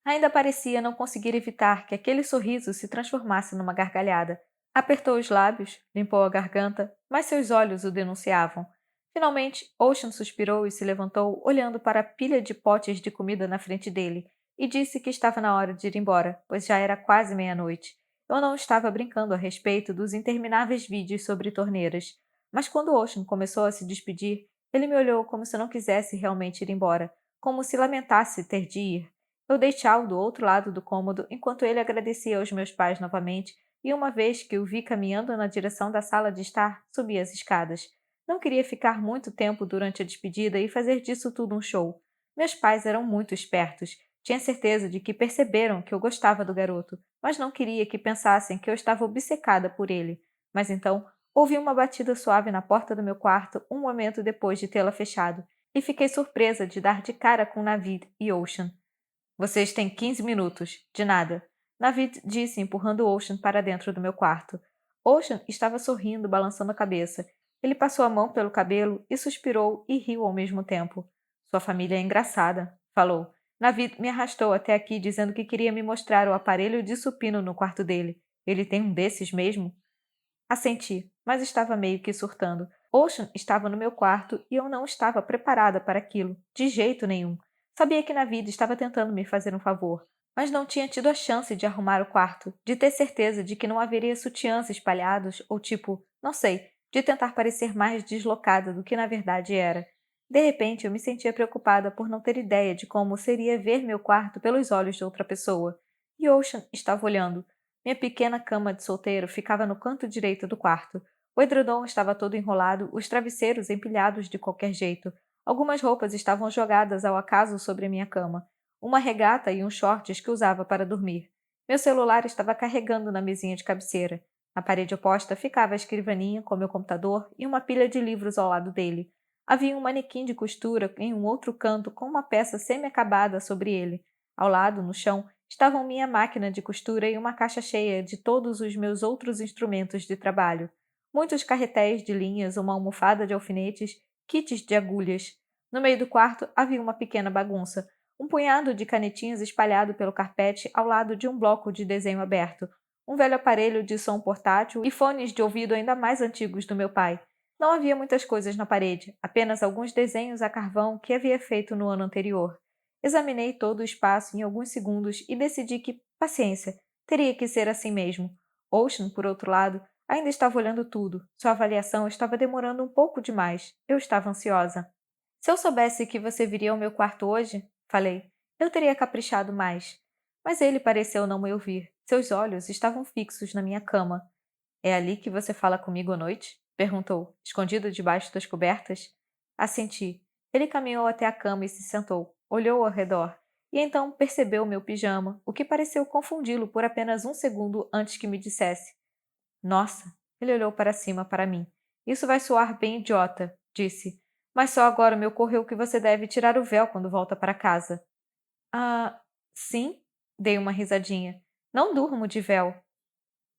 Ainda parecia não conseguir evitar que aquele sorriso se transformasse numa gargalhada. Apertou os lábios, limpou a garganta, mas seus olhos o denunciavam. Finalmente, Ocean suspirou e se levantou, olhando para a pilha de potes de comida na frente dele, e disse que estava na hora de ir embora, pois já era quase meia-noite. Eu não estava brincando a respeito dos intermináveis vídeos sobre torneiras, mas quando Ocean começou a se despedir, ele me olhou como se não quisesse realmente ir embora, como se lamentasse ter de ir. Eu dei tchau do outro lado do cômodo enquanto ele agradecia aos meus pais novamente, e uma vez que o vi caminhando na direção da sala de estar, subi as escadas. Não queria ficar muito tempo durante a despedida e fazer disso tudo um show. Meus pais eram muito espertos. Tinha certeza de que perceberam que eu gostava do garoto, mas não queria que pensassem que eu estava obcecada por ele. Mas então, ouvi uma batida suave na porta do meu quarto um momento depois de tê-la fechado, e fiquei surpresa de dar de cara com Navid e Ocean. Vocês têm 15 minutos. De nada. Navid disse, empurrando Ocean para dentro do meu quarto. Ocean estava sorrindo, balançando a cabeça. Ele passou a mão pelo cabelo e suspirou e riu ao mesmo tempo. Sua família é engraçada, falou. Navid me arrastou até aqui dizendo que queria me mostrar o aparelho de supino no quarto dele. Ele tem um desses mesmo? Assenti, mas estava meio que surtando. Ocean estava no meu quarto e eu não estava preparada para aquilo, de jeito nenhum. Sabia que Navid estava tentando me fazer um favor, mas não tinha tido a chance de arrumar o quarto, de ter certeza de que não haveria sutiãs espalhados ou tipo, não sei, de tentar parecer mais deslocada do que na verdade era. De repente, eu me sentia preocupada por não ter ideia de como seria ver meu quarto pelos olhos de outra pessoa. E Ocean estava olhando. Minha pequena cama de solteiro ficava no canto direito do quarto. O edredom estava todo enrolado, os travesseiros empilhados de qualquer jeito. Algumas roupas estavam jogadas ao acaso sobre a minha cama. Uma regata e uns shorts que usava para dormir. Meu celular estava carregando na mesinha de cabeceira. Na parede oposta ficava a escrivaninha com meu computador e uma pilha de livros ao lado dele. Havia um manequim de costura em um outro canto com uma peça semi-acabada sobre ele. Ao lado, no chão, estavam minha máquina de costura e uma caixa cheia de todos os meus outros instrumentos de trabalho. Muitos carretéis de linhas, uma almofada de alfinetes, kits de agulhas. No meio do quarto havia uma pequena bagunça. Um punhado de canetinhas espalhado pelo carpete ao lado de um bloco de desenho aberto. Um velho aparelho de som portátil e fones de ouvido ainda mais antigos do meu pai. Não havia muitas coisas na parede, apenas alguns desenhos a carvão que havia feito no ano anterior. Examinei todo o espaço em alguns segundos e decidi que, paciência, teria que ser assim mesmo. Ocean, por outro lado, ainda estava olhando tudo. Sua avaliação estava demorando um pouco demais. Eu estava ansiosa. Se eu soubesse que você viria ao meu quarto hoje, Falei. Eu teria caprichado mais. Mas ele pareceu não me ouvir. Seus olhos estavam fixos na minha cama. É ali que você fala comigo à noite? Perguntou, escondido debaixo das cobertas. Assenti. Ele caminhou até a cama e se sentou. Olhou ao redor. E então percebeu meu pijama, o que pareceu confundi-lo por apenas um segundo antes que me dissesse. Nossa! Ele olhou para cima para mim. Isso vai soar bem idiota, disse. Mas só agora me ocorreu que você deve tirar o véu quando volta para casa. Ah, sim? Dei uma risadinha. Não durmo de véu.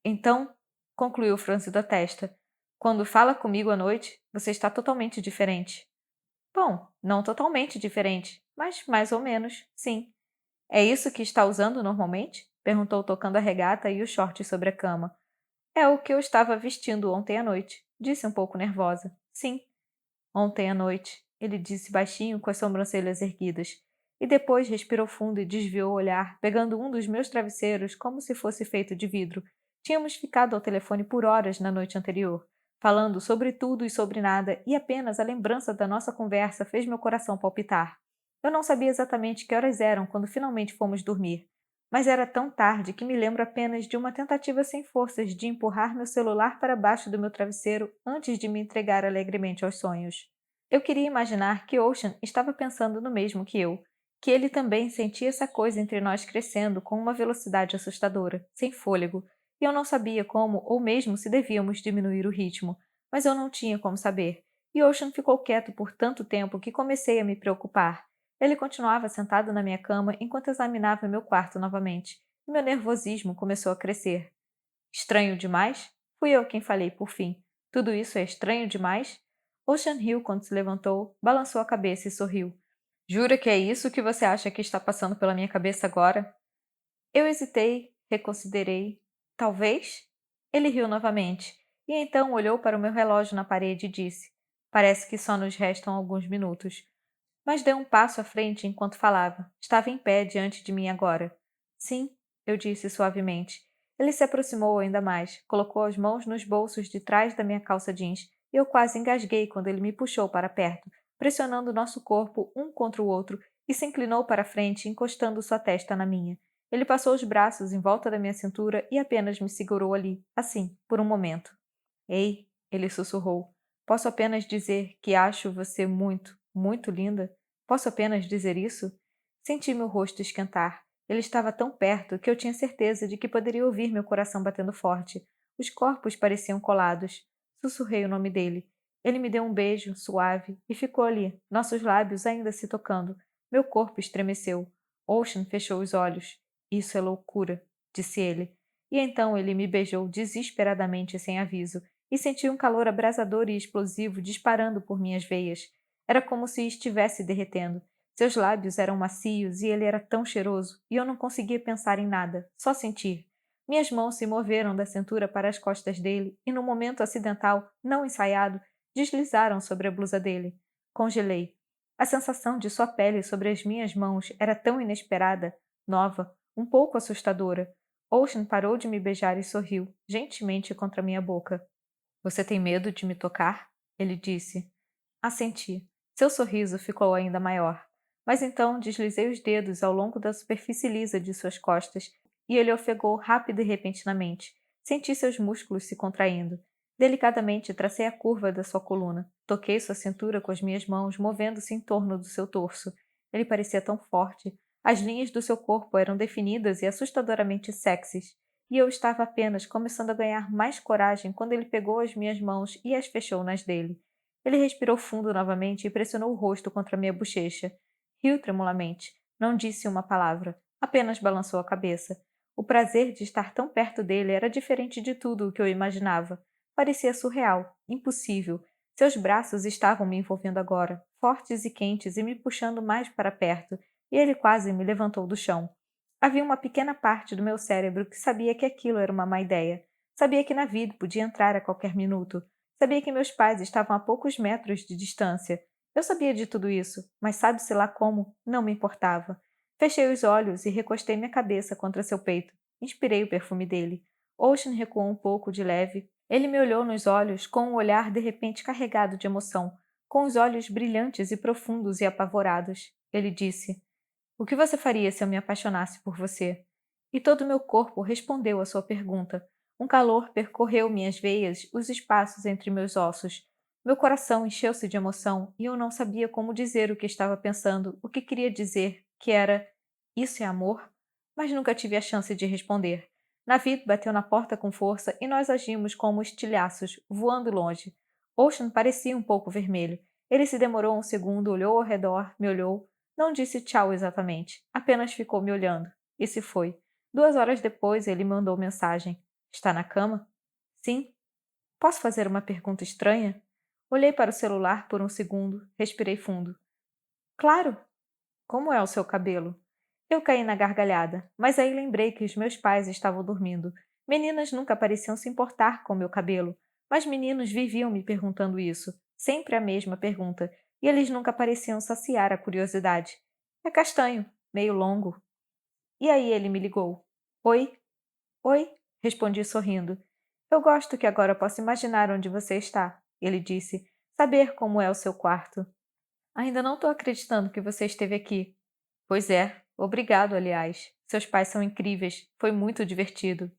Então, concluiu franzindo a testa, quando fala comigo à noite, você está totalmente diferente. Bom, não totalmente diferente, mas mais ou menos, sim. É isso que está usando normalmente? Perguntou tocando a regata e os shorts sobre a cama. É o que eu estava vestindo ontem à noite, disse um pouco nervosa. Sim. Ontem à noite, ele disse baixinho com as sobrancelhas erguidas, e depois respirou fundo e desviou o olhar, pegando um dos meus travesseiros como se fosse feito de vidro. Tínhamos ficado ao telefone por horas na noite anterior, falando sobre tudo e sobre nada, e apenas a lembrança da nossa conversa fez meu coração palpitar. Eu não sabia exatamente que horas eram quando finalmente fomos dormir, mas era tão tarde que me lembro apenas de uma tentativa sem forças de empurrar meu celular para baixo do meu travesseiro antes de me entregar alegremente aos sonhos. Eu queria imaginar que Ocean estava pensando no mesmo que eu, que ele também sentia essa coisa entre nós crescendo com uma velocidade assustadora, sem fôlego, e eu não sabia como ou mesmo se devíamos diminuir o ritmo, mas eu não tinha como saber. E Ocean ficou quieto por tanto tempo que comecei a me preocupar. Ele continuava sentado na minha cama enquanto examinava meu quarto novamente, e meu nervosismo começou a crescer. Estranho demais? Fui eu quem falei por fim. Tudo isso é estranho demais? Ocean riu quando se levantou, balançou a cabeça e sorriu. Jura que é isso que você acha que está passando pela minha cabeça agora? Eu hesitei, reconsiderei. Talvez? Ele riu novamente, e então olhou para o meu relógio na parede e disse: Parece que só nos restam alguns minutos. Mas deu um passo à frente enquanto falava. Estava em pé diante de mim agora. Sim, eu disse suavemente. Ele se aproximou ainda mais, colocou as mãos nos bolsos de trás da minha calça jeans, e eu quase engasguei quando ele me puxou para perto, pressionando nosso corpo um contra o outro, e se inclinou para a frente, encostando sua testa na minha. Ele passou os braços em volta da minha cintura e apenas me segurou ali, assim, por um momento. Ei, ele sussurrou. Posso apenas dizer que acho você muito, muito linda? Posso apenas dizer isso? Senti meu rosto esquentar. Ele estava tão perto que eu tinha certeza de que poderia ouvir meu coração batendo forte. Os corpos pareciam colados. Sussurrei o nome dele. Ele me deu um beijo, suave, e ficou ali, nossos lábios ainda se tocando. Meu corpo estremeceu. Ocean fechou os olhos. Isso é loucura, disse ele. E então ele me beijou desesperadamente sem aviso e senti um calor abrasador e explosivo disparando por minhas veias. Era como se estivesse derretendo. Seus lábios eram macios e ele era tão cheiroso, e eu não conseguia pensar em nada, só sentir. Minhas mãos se moveram da cintura para as costas dele e, num momento acidental, não ensaiado, deslizaram sobre a blusa dele. Congelei. A sensação de sua pele sobre as minhas mãos era tão inesperada, nova, um pouco assustadora. Ocean parou de me beijar e sorriu, gentilmente contra minha boca. Você tem medo de me tocar? Ele disse. Assenti. Seu sorriso ficou ainda maior. Mas então deslizei os dedos ao longo da superfície lisa de suas costas e ele ofegou rápido e repentinamente. Senti seus músculos se contraindo. Delicadamente tracei a curva da sua coluna. Toquei sua cintura com as minhas mãos, movendo-se em torno do seu torso. Ele parecia tão forte. As linhas do seu corpo eram definidas e assustadoramente sexys. E eu estava apenas começando a ganhar mais coragem quando ele pegou as minhas mãos e as fechou nas dele. Ele respirou fundo novamente e pressionou o rosto contra minha bochecha. Riu tremulamente. Não disse uma palavra. Apenas balançou a cabeça. O prazer de estar tão perto dele era diferente de tudo o que eu imaginava. Parecia surreal, impossível. Seus braços estavam me envolvendo agora, fortes e quentes, e me puxando mais para perto, e ele quase me levantou do chão. Havia uma pequena parte do meu cérebro que sabia que aquilo era uma má ideia. Sabia que Navid podia entrar a qualquer minuto. Sabia que meus pais estavam a poucos metros de distância. Eu sabia de tudo isso, mas sabe-se lá como, não me importava. Fechei os olhos e recostei minha cabeça contra seu peito. Inspirei o perfume dele. Ocean recuou um pouco de leve. Ele me olhou nos olhos com um olhar de repente carregado de emoção, com os olhos brilhantes e profundos e apavorados. Ele disse: O que você faria se eu me apaixonasse por você? E todo o meu corpo respondeu à sua pergunta. Um calor percorreu minhas veias, os espaços entre meus ossos. Meu coração encheu-se de emoção e eu não sabia como dizer o que estava pensando, o que queria dizer, que era: Isso é amor? Mas nunca tive a chance de responder. Navid bateu na porta com força e nós agimos como estilhaços, voando longe. Ocean parecia um pouco vermelho. Ele se demorou um segundo, olhou ao redor, me olhou. Não disse tchau exatamente, apenas ficou me olhando. E se foi. 2 horas depois, ele mandou mensagem. Está na cama? Sim. Posso fazer uma pergunta estranha? Olhei para o celular por um segundo, respirei fundo. Claro! Como é o seu cabelo? Eu caí na gargalhada, mas aí lembrei que os meus pais estavam dormindo. Meninas nunca pareciam se importar com meu cabelo, mas meninos viviam me perguntando isso, sempre a mesma pergunta, e eles nunca pareciam saciar a curiosidade. É castanho, meio longo. E aí ele me ligou. Oi? Oi? Respondi sorrindo. Eu gosto que agora posso imaginar onde você está, ele disse. Saber como é o seu quarto. Ainda não estou acreditando que você esteve aqui. Pois é, obrigado, aliás. Seus pais são incríveis. Foi muito divertido.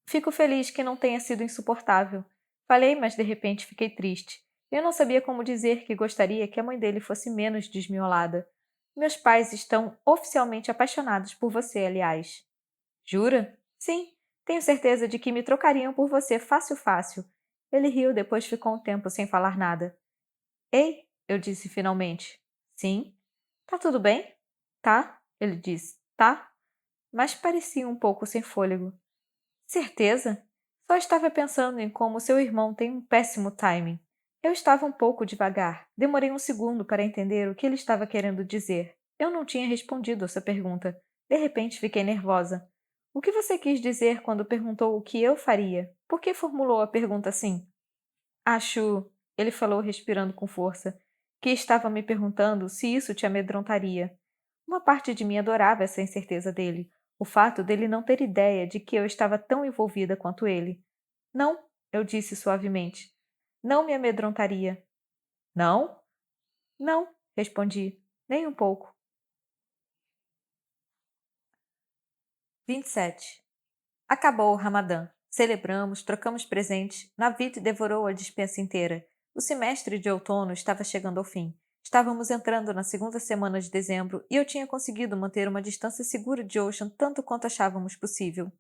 Fico feliz que não tenha sido insuportável. Falei, mas de repente fiquei triste. Eu não sabia como dizer que gostaria que a mãe dele fosse menos desmiolada. Meus pais estão oficialmente apaixonados por você, aliás. Jura? Sim, tenho certeza de que me trocariam por você fácil, fácil. Ele riu, depois ficou um tempo sem falar nada. Ei, eu disse finalmente. Sim. Tá tudo bem? Tá, ele disse. Tá? Mas parecia um pouco sem fôlego. Certeza? Só estava pensando em como seu irmão tem um péssimo timing. Eu estava um pouco devagar. Demorei um segundo para entender o que ele estava querendo dizer. Eu não tinha respondido essa pergunta. De repente fiquei nervosa. O que você quis dizer quando perguntou o que eu faria? Por que formulou a pergunta assim? Acho, ele falou respirando com força, que estava me perguntando se isso te amedrontaria. Uma parte de mim adorava essa incerteza dele, o fato dele não ter ideia de que eu estava tão envolvida quanto ele. Não, eu disse suavemente. Não me amedrontaria. Não? Não, respondi. Nem um pouco. 27. Acabou o Ramadã. Celebramos, trocamos presentes. Navid devorou a despensa inteira. O semestre de outono estava chegando ao fim. Estávamos entrando na segunda semana de dezembro e eu tinha conseguido manter uma distância segura de Ocean tanto quanto achávamos possível.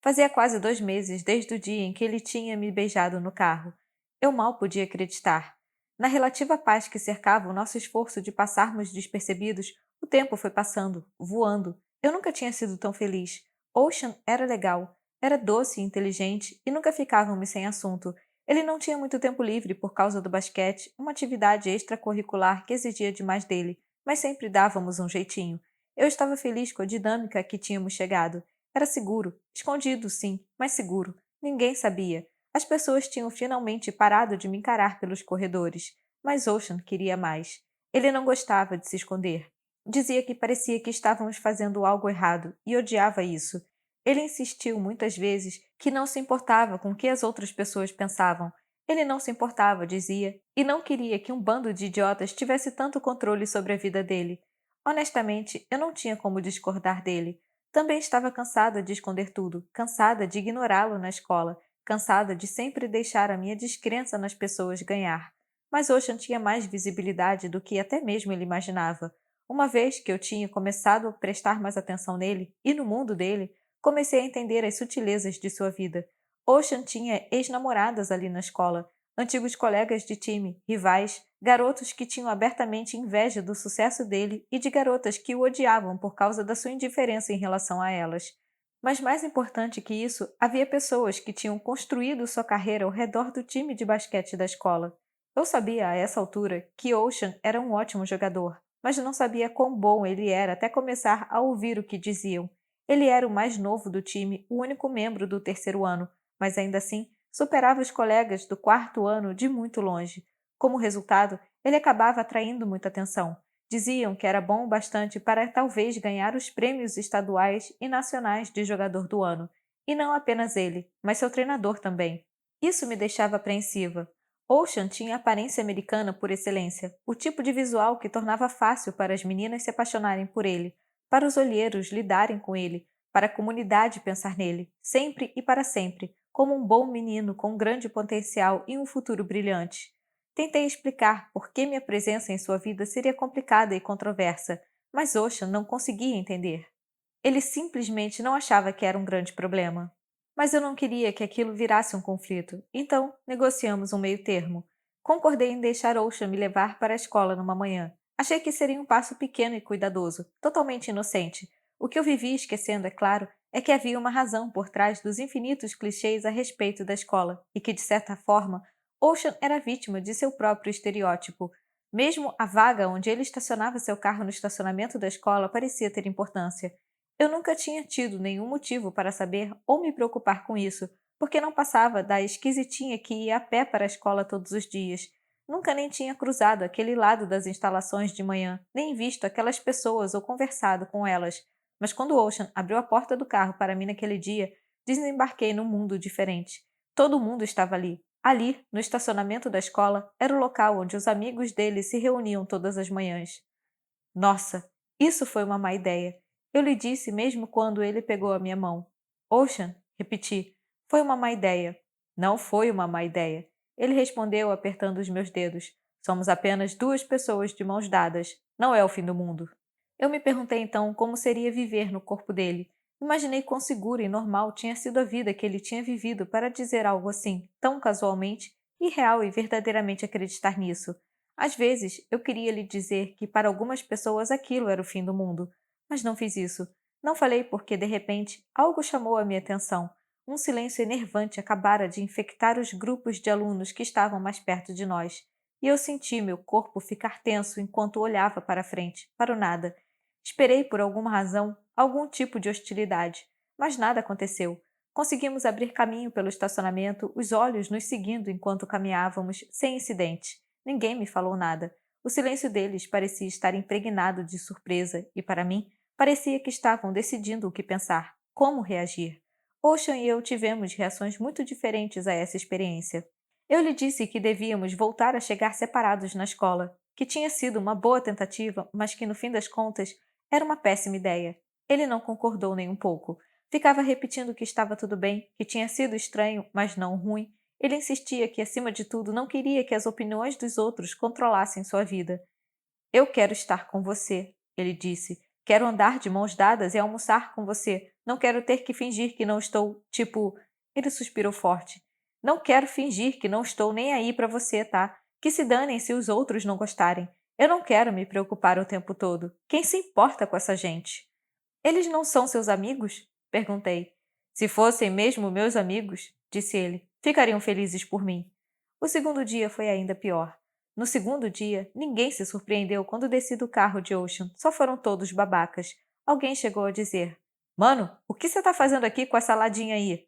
Fazia quase 2 meses desde o dia em que ele tinha me beijado no carro. Eu mal podia acreditar. Na relativa paz que cercava o nosso esforço de passarmos despercebidos, o tempo foi passando, voando. Eu nunca tinha sido tão feliz. Ocean era legal, era doce e inteligente e nunca ficávamos sem assunto. Ele não tinha muito tempo livre por causa do basquete, uma atividade extracurricular que exigia demais dele, mas sempre dávamos um jeitinho. Eu estava feliz com a dinâmica a que tínhamos chegado. Era seguro, escondido, sim, mas seguro. Ninguém sabia. As pessoas tinham finalmente parado de me encarar pelos corredores, mas Ocean queria mais. Ele não gostava de se esconder. Dizia que parecia que estávamos fazendo algo errado e odiava isso. Ele insistiu muitas vezes que não se importava com o que as outras pessoas pensavam. Ele não se importava, dizia, e não queria que um bando de idiotas tivesse tanto controle sobre a vida dele. Honestamente, eu não tinha como discordar dele. Também estava cansada de esconder tudo, cansada de ignorá-lo na escola, cansada de sempre deixar a minha descrença nas pessoas ganhar. Mas Ocean tinha mais visibilidade do que até mesmo ele imaginava. Uma vez que eu tinha começado a prestar mais atenção nele e no mundo dele, comecei a entender as sutilezas de sua vida. Ocean tinha ex-namoradas ali na escola, antigos colegas de time, rivais, garotos que tinham abertamente inveja do sucesso dele e de garotas que o odiavam por causa da sua indiferença em relação a elas. Mas mais importante que isso, havia pessoas que tinham construído sua carreira ao redor do time de basquete da escola. Eu sabia a essa altura que Ocean era um ótimo jogador, mas não sabia quão bom ele era até começar a ouvir o que diziam. Ele era o mais novo do time, o único membro do terceiro ano, mas ainda assim superava os colegas do quarto ano de muito longe. Como resultado, ele acabava atraindo muita atenção. Diziam que era bom o bastante para talvez ganhar os prêmios estaduais e nacionais de jogador do ano. E não apenas ele, mas seu treinador também. Isso me deixava apreensiva. Ocean tinha aparência americana por excelência, o tipo de visual que tornava fácil para as meninas se apaixonarem por ele. para os olheiros lidarem com ele, para a comunidade pensar nele, sempre e para sempre, como um bom menino com grande potencial e um futuro brilhante. Tentei explicar por que minha presença em sua vida seria complicada e controversa, mas Ocean não conseguia entender. Ele simplesmente não achava que era um grande problema. Mas eu não queria que aquilo virasse um conflito, então negociamos um meio-termo. Concordei em deixar Ocean me levar para a escola numa manhã. Achei que seria um passo pequeno e cuidadoso, totalmente inocente. O que eu vivia esquecendo, é claro, é que havia uma razão por trás dos infinitos clichês a respeito da escola e que, de certa forma, Ocean era vítima de seu próprio estereótipo. Mesmo a vaga onde ele estacionava seu carro no estacionamento da escola parecia ter importância. Eu nunca tinha tido nenhum motivo para saber ou me preocupar com isso, porque não passava da esquisitinha que ia a pé para a escola todos os dias. Nunca nem tinha cruzado aquele lado das instalações de manhã, nem visto aquelas pessoas ou conversado com elas. Mas quando Ocean abriu a porta do carro para mim naquele dia, desembarquei num mundo diferente. Todo mundo estava ali. Ali, no estacionamento da escola, era o local onde os amigos dele se reuniam todas as manhãs. Nossa, isso foi uma má ideia. Eu lhe disse mesmo quando ele pegou a minha mão. Ocean, repeti, foi uma má ideia. Não foi uma má ideia. Ele respondeu apertando os meus dedos. Somos apenas duas pessoas de mãos dadas. Não é o fim do mundo. Eu me perguntei então como seria viver no corpo dele. Imaginei quão segura e normal tinha sido a vida que ele tinha vivido para dizer algo assim, tão casualmente, irreal e verdadeiramente acreditar nisso. Às vezes, eu queria lhe dizer que para algumas pessoas aquilo era o fim do mundo, mas não fiz isso. Não falei porque, de repente, algo chamou a minha atenção. Um silêncio enervante acabara de infectar os grupos de alunos que estavam mais perto de nós, e eu senti meu corpo ficar tenso enquanto olhava para frente, para o nada. Esperei por alguma razão, algum tipo de hostilidade, mas nada aconteceu. Conseguimos abrir caminho pelo estacionamento, os olhos nos seguindo enquanto caminhávamos, sem incidente. Ninguém me falou nada. O silêncio deles parecia estar impregnado de surpresa e, para mim, parecia que estavam decidindo o que pensar, como reagir. Ocean e eu tivemos reações muito diferentes a essa experiência. Eu lhe disse que devíamos voltar a chegar separados na escola, que tinha sido uma boa tentativa, mas que, no fim das contas, era uma péssima ideia. Ele não concordou nem um pouco. Ficava repetindo que estava tudo bem, que tinha sido estranho, mas não ruim. Ele insistia que, acima de tudo, não queria que as opiniões dos outros controlassem sua vida. Eu quero estar com você, ele disse. Quero andar de mãos dadas e almoçar com você. Não quero ter que fingir que não estou, tipo... Ele suspirou forte. Não quero fingir que não estou nem aí para você, tá? Que se danem se os outros não gostarem. Eu não quero me preocupar o tempo todo. Quem se importa com essa gente? Eles não são seus amigos? Perguntei. Se fossem mesmo meus amigos, disse ele, ficariam felizes por mim. O segundo dia foi ainda pior. No segundo dia, ninguém se surpreendeu quando desci do carro de Ocean. Só foram todos babacas. Alguém chegou a dizer: Mano, o que você tá fazendo aqui com essa ladinha aí?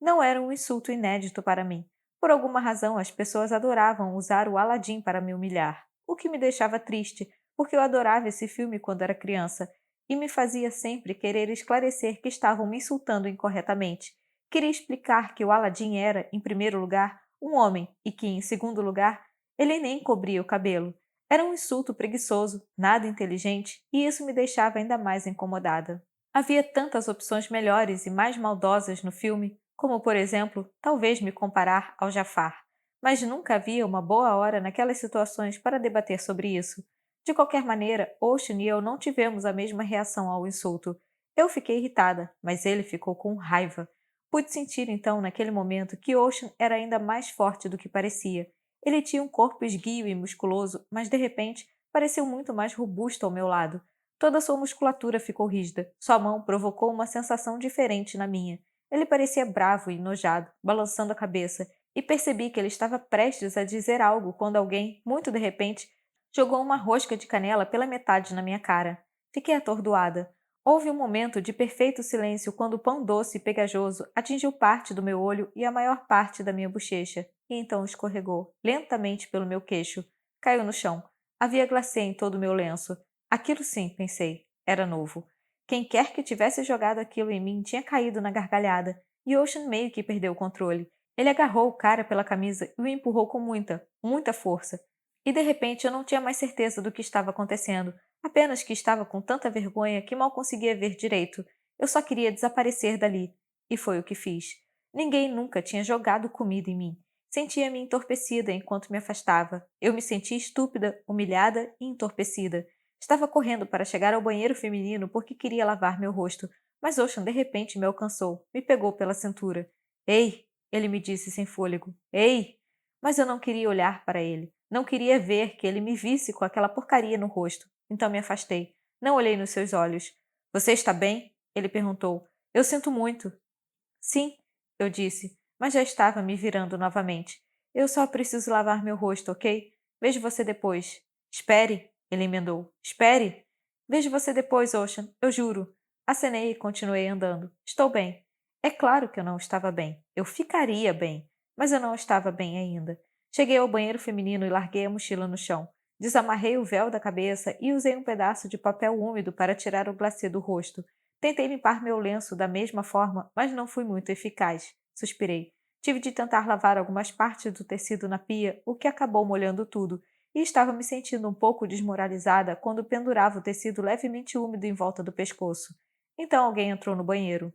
Não era um insulto inédito para mim. Por alguma razão, as pessoas adoravam usar o Aladim para me humilhar, o que me deixava triste, porque eu adorava esse filme quando era criança e me fazia sempre querer esclarecer que estavam me insultando incorretamente. Queria explicar que o Aladim era, em primeiro lugar, um homem e que, em segundo lugar, ele nem cobria o cabelo. Era um insulto preguiçoso, nada inteligente, e isso me deixava ainda mais incomodada. Havia tantas opções melhores e mais maldosas no filme, como, por exemplo, talvez me comparar ao Jafar, mas nunca havia uma boa hora naquelas situações para debater sobre isso. De qualquer maneira, Ocean e eu não tivemos a mesma reação ao insulto. Eu fiquei irritada, mas ele ficou com raiva. Pude sentir então, naquele momento, que Ocean era ainda mais forte do que parecia. Ele tinha um corpo esguio e musculoso, mas de repente pareceu muito mais robusto ao meu lado. Toda sua musculatura ficou rígida. Sua mão provocou uma sensação diferente na minha. Ele parecia bravo e enojado, balançando a cabeça, e percebi que ele estava prestes a dizer algo quando alguém, muito de repente, jogou uma rosca de canela pela metade na minha cara. Fiquei atordoada. Houve um momento de perfeito silêncio quando o pão doce e pegajoso atingiu parte do meu olho e a maior parte da minha bochecha, e então escorregou, lentamente pelo meu queixo. Caiu no chão. Havia glacê em todo o meu lenço. Aquilo sim, pensei, era novo. Quem quer que tivesse jogado aquilo em mim tinha caído na gargalhada, e Ocean meio que perdeu o controle. Ele agarrou o cara pela camisa e o empurrou com muita, muita força. E de repente eu não tinha mais certeza do que estava acontecendo. Apenas que estava com tanta vergonha que mal conseguia ver direito. Eu só queria desaparecer dali. E foi o que fiz. Ninguém nunca tinha jogado comida em mim. Sentia-me entorpecida enquanto me afastava. Eu me sentia estúpida, humilhada e entorpecida. Estava correndo para chegar ao banheiro feminino porque queria lavar meu rosto, mas Ocean de repente me alcançou, me pegou pela cintura. Ei! Ele me disse sem fôlego. Ei! Mas eu não queria olhar para ele. Não queria ver que ele me visse com aquela porcaria no rosto. Então me afastei. Não olhei nos seus olhos. Você está bem? Ele perguntou. Eu sinto muito. Sim, eu disse, mas já estava me virando novamente. Eu só preciso lavar meu rosto, ok? Vejo você depois. Espere, ele emendou. Espere! Vejo você depois, Ocean, eu juro. Acenei e continuei andando. Estou bem. É claro que eu não estava bem. Eu ficaria bem, mas eu não estava bem ainda. Cheguei ao banheiro feminino e larguei a mochila no chão. Desamarrei o véu da cabeça e usei um pedaço de papel úmido para tirar o glacê do rosto. Tentei limpar meu lenço da mesma forma, mas não fui muito eficaz. Suspirei. Tive de tentar lavar algumas partes do tecido na pia, o que acabou molhando tudo, e estava me sentindo um pouco desmoralizada quando pendurava o tecido levemente úmido em volta do pescoço. Então alguém entrou no banheiro.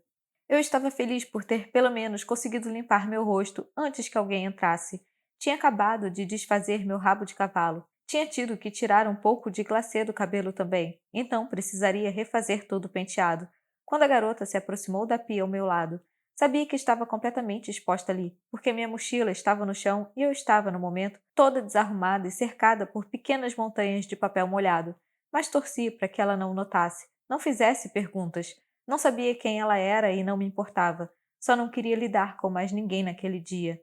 Eu estava feliz por ter pelo menos conseguido limpar meu rosto antes que alguém entrasse. Tinha acabado de desfazer meu rabo de cavalo. Tinha tido que tirar um pouco de glacê do cabelo também, então precisaria refazer todo o penteado. Quando a garota se aproximou da pia ao meu lado, sabia que estava completamente exposta ali, porque minha mochila estava no chão e eu estava, no momento, toda desarrumada e cercada por pequenas montanhas de papel molhado. Mas torci para que ela não notasse, não fizesse perguntas. Não sabia quem ela era e não me importava. Só não queria lidar com mais ninguém naquele dia.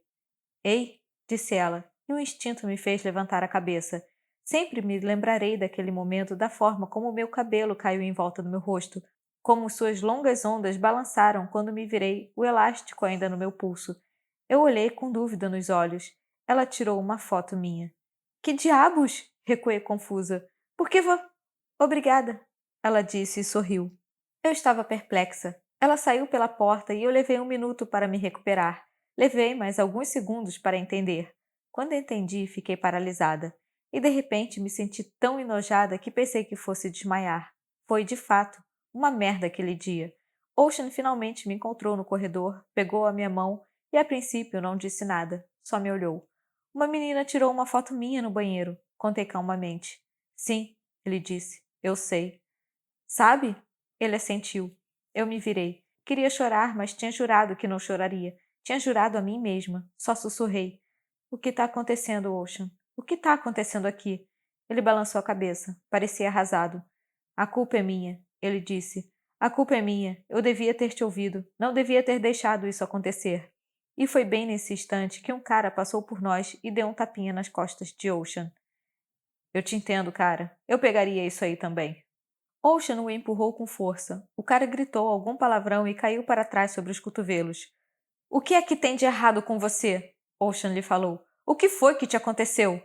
Ei, disse ela, e um instinto me fez levantar a cabeça. Sempre me lembrarei daquele momento, da forma como o meu cabelo caiu em volta do meu rosto, como suas longas ondas balançaram quando me virei, o elástico ainda no meu pulso. Eu olhei com dúvida nos olhos. Ela tirou uma foto minha. Que diabos? Recuei confusa. Por que vo... Obrigada, ela disse e sorriu. Eu estava perplexa. Ela saiu pela porta e eu levei um minuto para me recuperar. Levei mais alguns segundos para entender. Quando entendi, fiquei paralisada. E de repente me senti tão enojada que pensei que fosse desmaiar. Foi, de fato, uma merda aquele dia. Ocean finalmente me encontrou no corredor, pegou a minha mão e a princípio não disse nada, só me olhou. Uma menina tirou uma foto minha no banheiro, contei calmamente. Sim, ele disse, eu sei. Sabe? Ele assentiu. Eu me virei. Queria chorar, mas tinha jurado que não choraria. Tinha jurado a mim mesma. Só sussurrei. O que está acontecendo, Ocean? O que está acontecendo aqui? Ele balançou a cabeça. Parecia arrasado. A culpa é minha, ele disse. A culpa é minha. Eu devia ter te ouvido. Não devia ter deixado isso acontecer. E foi bem nesse instante que um cara passou por nós e deu um tapinha nas costas de Ocean. Eu te entendo, cara. Eu pegaria isso aí também. Ocean o empurrou com força. O cara gritou algum palavrão e caiu para trás sobre os cotovelos. O que é que tem de errado com você? Ocean lhe falou. O que foi que te aconteceu?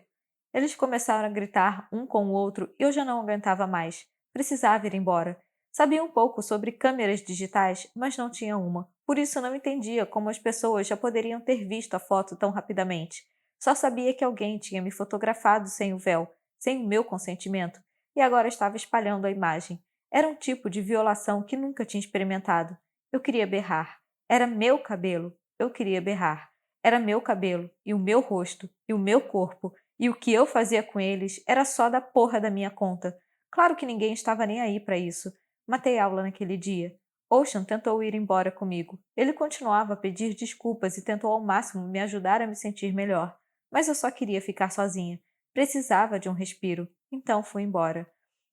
Eles começaram a gritar um com o outro e eu já não aguentava mais. Precisava ir embora. Sabia um pouco sobre câmeras digitais, mas não tinha uma. Por isso não entendia como as pessoas já poderiam ter visto a foto tão rapidamente. Só sabia que alguém tinha me fotografado sem o véu, sem o meu consentimento, e agora estava espalhando a imagem. Era um tipo de violação que nunca tinha experimentado. Eu queria berrar. Era meu cabelo. Eu queria berrar. Era meu cabelo, e o meu rosto, e o meu corpo, e o que eu fazia com eles era só da porra da minha conta. Claro que ninguém estava nem aí para isso. Matei aula naquele dia. Ocean tentou ir embora comigo. Ele continuava a pedir desculpas e tentou ao máximo me ajudar a me sentir melhor. Mas eu só queria ficar sozinha. Precisava de um respiro. Então fui embora.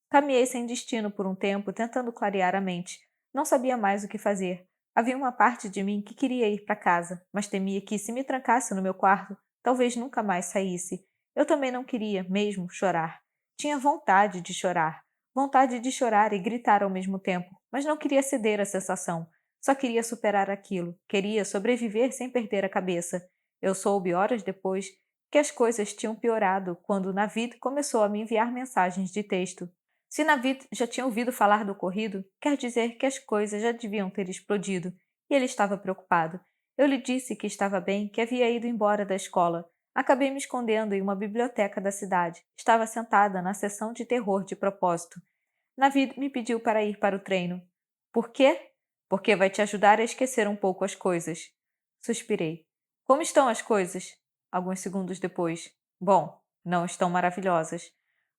Caminhei sem destino por um tempo, tentando clarear a mente. Não sabia mais o que fazer. Havia uma parte de mim que queria ir para casa, mas temia que, se me trancasse no meu quarto, talvez nunca mais saísse. Eu também não queria, mesmo, chorar. Tinha vontade de chorar e gritar ao mesmo tempo, mas não queria ceder à sensação. Só queria superar aquilo, queria sobreviver sem perder a cabeça. Eu soube horas depois que as coisas tinham piorado quando Navid começou a me enviar mensagens de texto. Se Navid já tinha ouvido falar do ocorrido, quer dizer que as coisas já deviam ter explodido, e ele estava preocupado. Eu lhe disse que estava bem, que havia ido embora da escola. Acabei me escondendo em uma biblioteca da cidade. Estava sentada na seção de terror de propósito. Navid me pediu para ir para o treino. Por quê? Porque vai te ajudar a esquecer um pouco as coisas. Suspirei. Como estão as coisas? Alguns segundos depois. Bom, não estão maravilhosas.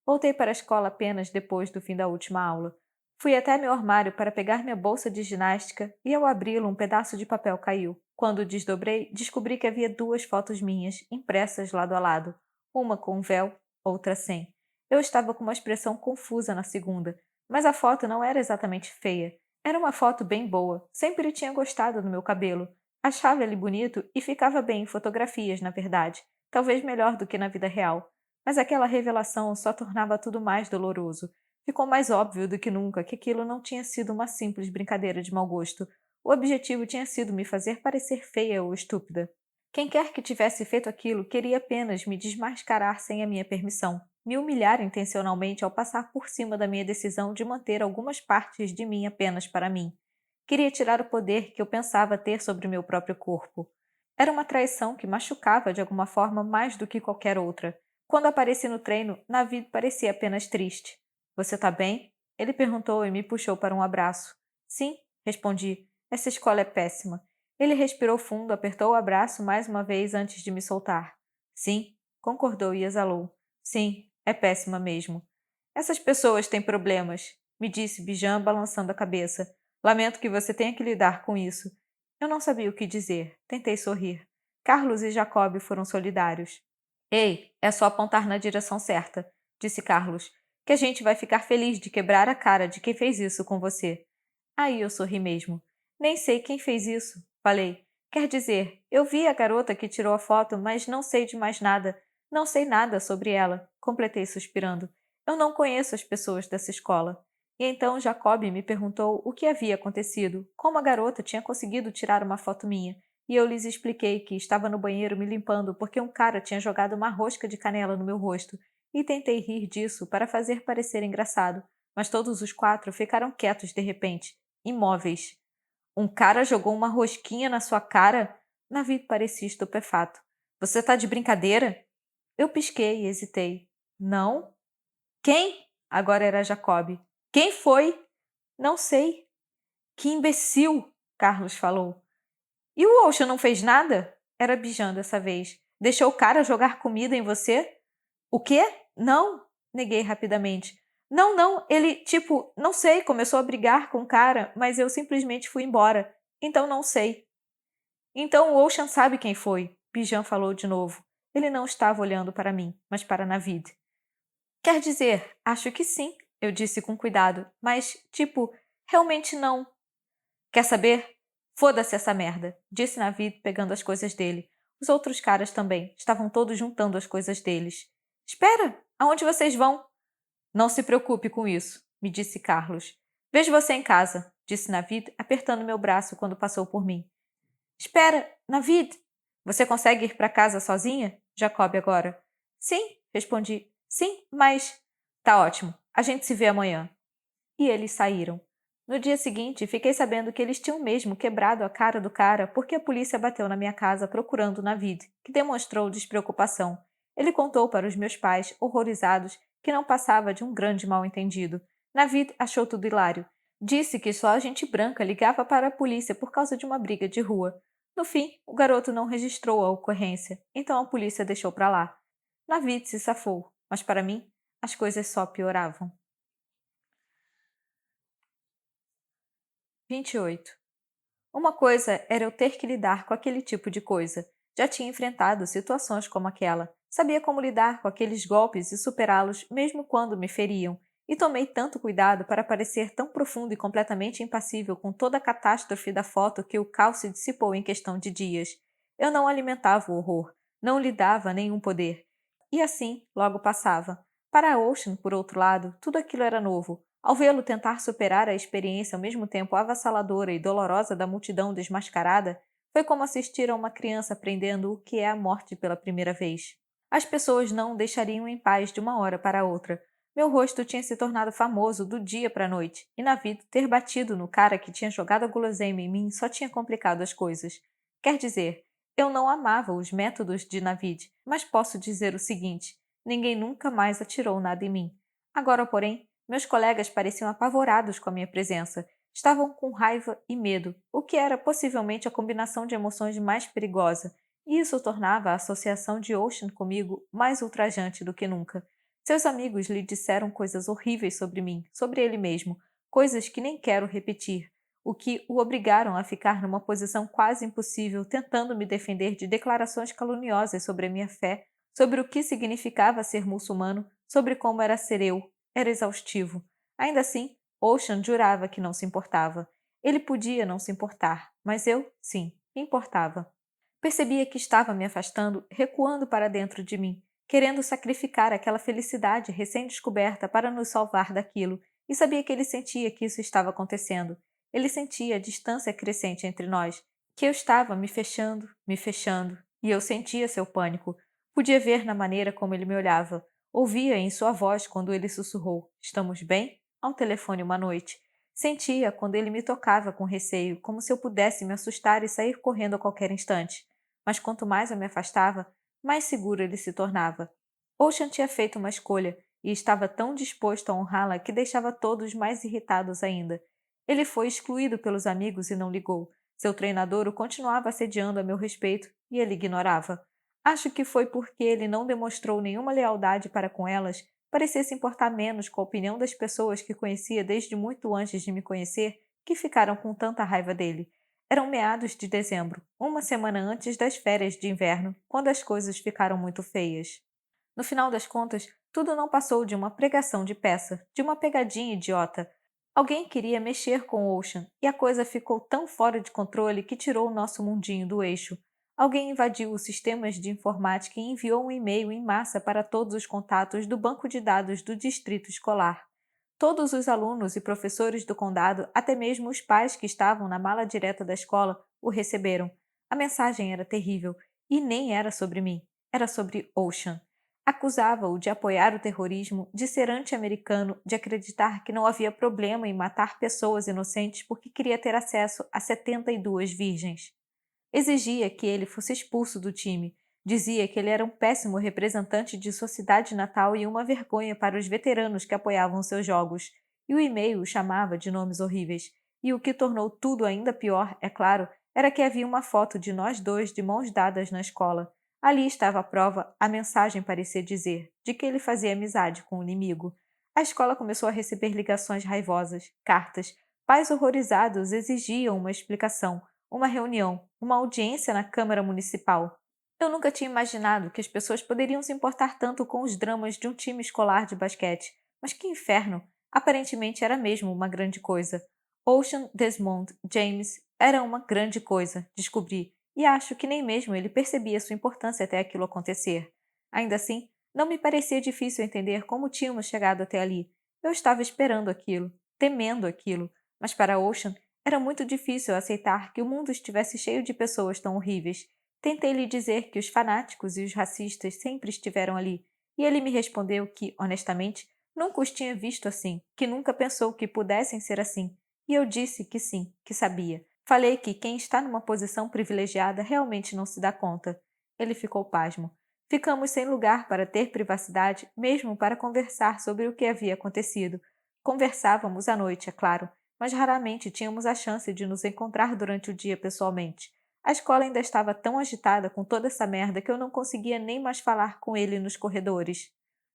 Voltei para a escola apenas depois do fim da última aula. Fui até meu armário para pegar minha bolsa de ginástica e, ao abri-lo, um pedaço de papel caiu. Quando o desdobrei, descobri que havia 2 fotos minhas, impressas lado a lado, uma com um véu, outra sem. Eu estava com uma expressão confusa na segunda, mas a foto não era exatamente feia. Era uma foto bem boa. Sempre tinha gostado do meu cabelo. Achava ele bonito e ficava bem em fotografias, na verdade. Talvez melhor do que na vida real. Mas aquela revelação só tornava tudo mais doloroso. Ficou mais óbvio do que nunca que aquilo não tinha sido uma simples brincadeira de mau gosto. O objetivo tinha sido me fazer parecer feia ou estúpida. Quem quer que tivesse feito aquilo queria apenas me desmascarar sem a minha permissão, me humilhar intencionalmente ao passar por cima da minha decisão de manter algumas partes de mim apenas para mim. Queria tirar o poder que eu pensava ter sobre meu próprio corpo. Era uma traição que machucava de alguma forma mais do que qualquer outra. Quando apareci no treino, Navid parecia apenas triste. Você tá bem? Ele perguntou e me puxou para um abraço. Sim, respondi. Essa escola é péssima. Ele respirou fundo, apertou o abraço mais uma vez antes de me soltar. Sim, concordou e exalou. Sim, é péssima mesmo. Essas pessoas têm problemas, me disse Bijan balançando a cabeça. Lamento que você tenha que lidar com isso. Eu não sabia o que dizer. Tentei sorrir. Carlos e Jacob foram solidários. Ei, é só apontar na direção certa, disse Carlos, que a gente vai ficar feliz de quebrar a cara de quem fez isso com você. Aí eu sorri mesmo. Nem sei quem fez isso, falei. Quer dizer, eu vi a garota que tirou a foto, mas não sei de mais nada. Não sei nada sobre ela, completei suspirando. Eu não conheço as pessoas dessa escola. E então Jacob me perguntou o que havia acontecido, como a garota tinha conseguido tirar uma foto minha, e eu lhes expliquei que estava no banheiro me limpando porque um cara tinha jogado uma rosca de canela no meu rosto, e tentei rir disso para fazer parecer engraçado, mas todos os 4 ficaram quietos de repente, imóveis. Um cara jogou uma rosquinha na sua cara? Navid parecia estupefato. Você tá de brincadeira? Eu pisquei e hesitei. Não? Quem? Agora era Jacob. Quem foi? Não sei. Que imbecil! Carlos falou. E o Ocean não fez nada? Era Bijan dessa vez. Deixou o cara jogar comida em você? O quê? Não, neguei rapidamente. Não, não, ele, tipo, não sei, começou a brigar com o cara, mas eu simplesmente fui embora. Então não sei. Então o Ocean sabe quem foi, Bijan falou de novo. Ele não estava olhando para mim, mas para Navid. Quer dizer, acho que sim, eu disse com cuidado, mas, tipo, realmente não. Quer saber? Foda-se essa merda, disse Navid pegando as coisas dele. Os outros caras também, estavam todos juntando as coisas deles. Espera, aonde vocês vão? Não se preocupe com isso, me disse Carlos. Vejo você em casa, disse Navid, apertando meu braço quando passou por mim. Espera, Navid! Você consegue ir para casa sozinha? Jacob agora. Sim, respondi. Sim, mas. Tá ótimo. A gente se vê amanhã. E eles saíram. No dia seguinte, fiquei sabendo que eles tinham mesmo quebrado a cara do cara porque a polícia bateu na minha casa procurando Navid, que demonstrou despreocupação. Ele contou para os meus pais, horrorizados, que não passava de um grande mal-entendido. Navid achou tudo hilário. Disse que só a gente branca ligava para a polícia por causa de uma briga de rua. No fim, o garoto não registrou a ocorrência, então a polícia deixou para lá. Navid se safou, mas para mim, as coisas só pioravam. 28. Uma coisa era eu ter que lidar com aquele tipo de coisa. Já tinha enfrentado situações como aquela. Sabia como lidar com aqueles golpes e superá-los mesmo quando me feriam. E tomei tanto cuidado para parecer tão profundo e completamente impassível com toda a catástrofe da foto que o caos se dissipou em questão de dias. Eu não alimentava o horror. Não lhe dava nenhum poder. E assim, logo passava. Para a Ocean, por outro lado, tudo aquilo era novo. Ao vê-lo tentar superar a experiência ao mesmo tempo avassaladora e dolorosa da multidão desmascarada, foi como assistir a uma criança aprendendo o que é a morte pela primeira vez. As pessoas não o deixariam em paz de uma hora para outra. Meu rosto tinha se tornado famoso do dia para a noite, e Navid ter batido no cara que tinha jogado a guloseima em mim só tinha complicado as coisas. Quer dizer, eu não amava os métodos de Navid, mas posso dizer o seguinte: ninguém nunca mais atirou nada em mim. Agora, porém, Meus colegas pareciam apavorados com a minha presença. Estavam com raiva e medo, o que era possivelmente a combinação de emoções mais perigosa, e isso tornava a associação de Ocean comigo mais ultrajante do que nunca. Seus amigos lhe disseram coisas horríveis sobre mim, sobre ele mesmo, coisas que nem quero repetir, o que o obrigaram a ficar numa posição quase impossível, tentando me defender de declarações caluniosas sobre a minha fé, sobre o que significava ser muçulmano, sobre como era ser eu. Era exaustivo. Ainda assim, Ocean jurava que não se importava. Ele podia não se importar, mas eu, sim, me importava. Percebia que estava me afastando, recuando para dentro de mim, querendo sacrificar aquela felicidade recém-descoberta para nos salvar daquilo, e sabia que ele sentia que isso estava acontecendo. Ele sentia a distância crescente entre nós, que eu estava me fechando, e eu sentia seu pânico. Podia ver na maneira como ele me olhava. Ouvia em sua voz quando ele sussurrou: "Estamos bem?" ao telefone uma noite. Sentia quando ele me tocava com receio, como se eu pudesse me assustar e sair correndo a qualquer instante. Mas quanto mais eu me afastava, mais seguro ele se tornava. Ocean tinha feito uma escolha e estava tão disposto a honrá-la que deixava todos mais irritados ainda. Ele foi excluído pelos amigos e não ligou. Seu treinador o continuava assediando a meu respeito e ele ignorava. Acho que foi porque ele não demonstrou nenhuma lealdade para com elas, parecia se importar menos com a opinião das pessoas que conhecia desde muito antes de me conhecer, que ficaram com tanta raiva dele. Eram meados de dezembro, uma semana antes das férias de inverno, quando as coisas ficaram muito feias. No final das contas, tudo não passou de uma pregação de peça, de uma pegadinha idiota. Alguém queria mexer com Ocean e a coisa ficou tão fora de controle que tirou o nosso mundinho do eixo. Alguém invadiu os sistemas de informática e enviou um e-mail em massa para todos os contatos do banco de dados do distrito escolar. Todos os alunos e professores do condado, até mesmo os pais que estavam na mala direta da escola, o receberam. A mensagem era terrível e nem era sobre mim, era sobre Ocean. Acusava-o de apoiar o terrorismo, de ser anti-americano, de acreditar que não havia problema em matar pessoas inocentes porque queria ter acesso a 72 virgens. Exigia que ele fosse expulso do time. Dizia que ele era um péssimo representante de sua cidade natal e uma vergonha para os veteranos que apoiavam seus jogos. E o e-mail o chamava de nomes horríveis. E o que tornou tudo ainda pior, é claro, era que havia uma foto de nós dois de mãos dadas na escola. Ali estava a prova, a mensagem parecia dizer, de que ele fazia amizade com o inimigo. A escola começou a receber ligações raivosas, cartas. Pais horrorizados exigiam uma explicação, uma reunião, uma audiência na Câmara Municipal. Eu nunca tinha imaginado que as pessoas poderiam se importar tanto com os dramas de um time escolar de basquete. Mas que inferno! Aparentemente era mesmo uma grande coisa. Ocean Desmond James era uma grande coisa, descobri, e acho que nem mesmo ele percebia sua importância até aquilo acontecer. Ainda assim, não me parecia difícil entender como tínhamos chegado até ali. Eu estava esperando aquilo, temendo aquilo, mas para Ocean era muito difícil aceitar que o mundo estivesse cheio de pessoas tão horríveis. Tentei lhe dizer que os fanáticos e os racistas sempre estiveram ali, e ele me respondeu que, honestamente, nunca os tinha visto assim, que nunca pensou que pudessem ser assim. E eu disse que sim, que sabia. Falei que quem está numa posição privilegiada realmente não se dá conta. Ele ficou pasmo. Ficamos sem lugar para ter privacidade, mesmo para conversar sobre o que havia acontecido. Conversávamos à noite, é claro, mas raramente tínhamos a chance de nos encontrar durante o dia pessoalmente. A escola ainda estava tão agitada com toda essa merda que eu não conseguia nem mais falar com ele nos corredores.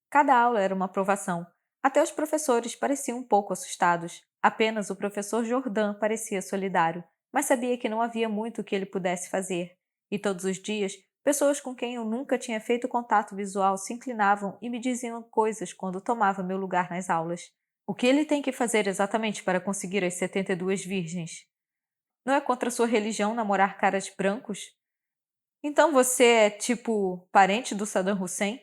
Cada aula era uma provação. Até os professores pareciam um pouco assustados. Apenas o professor Jordan parecia solidário, mas sabia que não havia muito que ele pudesse fazer. E todos os dias, pessoas com quem eu nunca tinha feito contato visual se inclinavam e me diziam coisas quando tomava meu lugar nas aulas. O que ele tem que fazer exatamente para conseguir as 72 virgens? Não é contra sua religião namorar caras brancos? Então você é, tipo, parente do Saddam Hussein?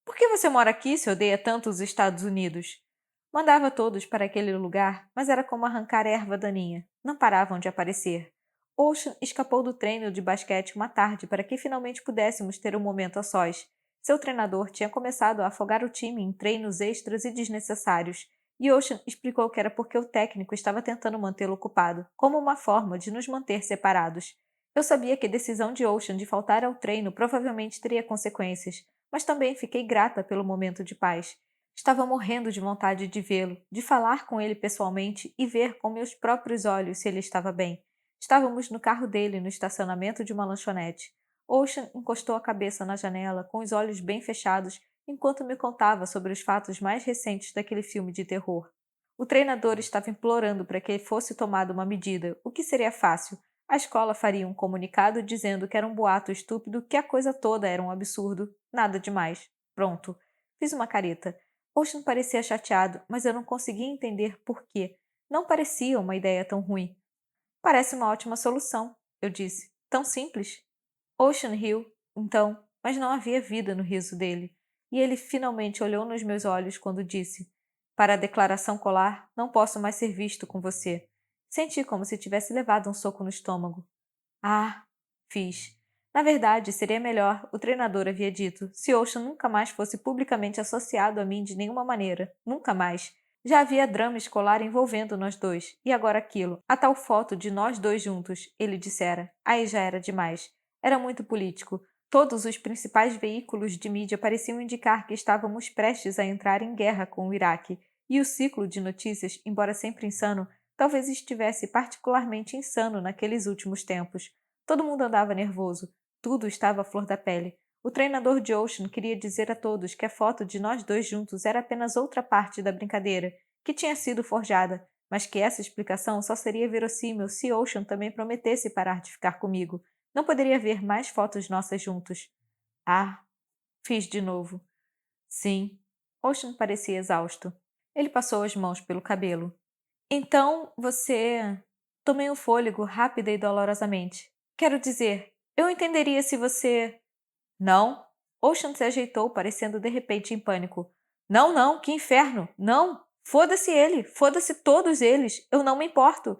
Por que você mora aqui se odeia tanto os Estados Unidos? Mandava todos para aquele lugar, mas era como arrancar erva daninha. Não paravam de aparecer. Ocean escapou do treino de basquete uma tarde para que finalmente pudéssemos ter um momento a sós. Seu treinador tinha começado a afogar o time em treinos extras e desnecessários, e Ocean explicou que era porque o técnico estava tentando mantê-lo ocupado, como uma forma de nos manter separados. Eu sabia que a decisão de Ocean de faltar ao treino provavelmente teria consequências, mas também fiquei grata pelo momento de paz. Estava morrendo de vontade de vê-lo, de falar com ele pessoalmente e ver com meus próprios olhos se ele estava bem. Estávamos no carro dele no estacionamento de uma lanchonete. Ocean encostou a cabeça na janela, com os olhos bem fechados, enquanto me contava sobre os fatos mais recentes daquele filme de terror. O treinador estava implorando para que fosse tomada uma medida, o que seria fácil. A escola faria um comunicado dizendo que era um boato estúpido, que a coisa toda era um absurdo. Nada demais. Pronto. Fiz uma careta. Ocean parecia chateado, mas eu não conseguia entender por quê. Não parecia uma ideia tão ruim. Parece uma ótima solução, eu disse. Tão simples. Ocean riu, então, mas não havia vida no riso dele. E ele finalmente olhou nos meus olhos quando disse: Para a declaração colar, não posso mais ser visto com você. Senti como se tivesse levado um soco no estômago. Ah, fiz. Na verdade, seria melhor, o treinador havia dito, se Ocean nunca mais fosse publicamente associado a mim de nenhuma maneira. Nunca mais. Já havia drama escolar envolvendo nós dois, e agora aquilo, a tal foto de nós dois juntos, ele dissera. Aí já era demais. Era muito político. Todos os principais veículos de mídia pareciam indicar que estávamos prestes a entrar em guerra com o Iraque, e o ciclo de notícias, embora sempre insano, talvez estivesse particularmente insano naqueles últimos tempos. Todo mundo andava nervoso. Tudo estava à flor da pele. O treinador de Ocean queria dizer a todos que a foto de nós dois juntos era apenas outra parte da brincadeira, que tinha sido forjada, mas que essa explicação só seria verossímil se Ocean também prometesse parar de ficar comigo. Não poderia haver mais fotos nossas juntos. Ah, fiz de novo. Sim. Ocean parecia exausto. Ele passou as mãos pelo cabelo. Então você. Tomei um fôlego rápida e dolorosamente. Quero dizer, eu entenderia se você. Não. Ocean se ajeitou, parecendo de repente em pânico. Não, não, que inferno! Não! Foda-se ele! Foda-se todos eles! Eu não me importo!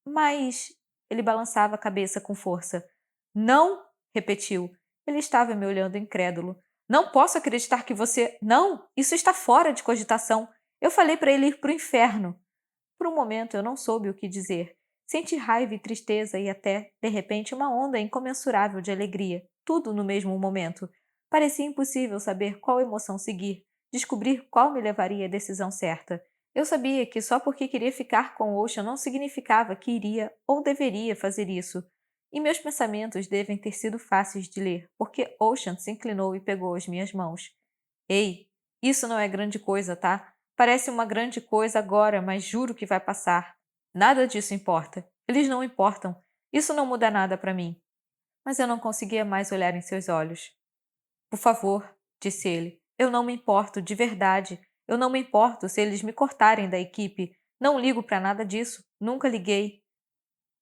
Mas. Ele balançava a cabeça com força. Não! Repetiu. Ele estava me olhando incrédulo. Não posso acreditar que você. Não! Isso está fora de cogitação! Eu falei para ele ir para o inferno! Por um momento eu não soube o que dizer. Senti raiva e tristeza e até, de repente, uma onda incomensurável de alegria, tudo no mesmo momento. Parecia impossível saber qual emoção seguir, descobrir qual me levaria à decisão certa. Eu sabia que só porque queria ficar com Ocean não significava que iria ou deveria fazer isso. E meus pensamentos devem ter sido fáceis de ler, porque Ocean se inclinou e pegou as minhas mãos. Ei, isso não é grande coisa, tá? Parece uma grande coisa agora, mas juro que vai passar. Nada disso importa. Eles não importam. Isso não muda nada para mim. Mas eu não conseguia mais olhar em seus olhos. Por favor, disse ele. Eu não me importo, de verdade. Eu não me importo se eles me cortarem da equipe. Não ligo para nada disso. Nunca liguei.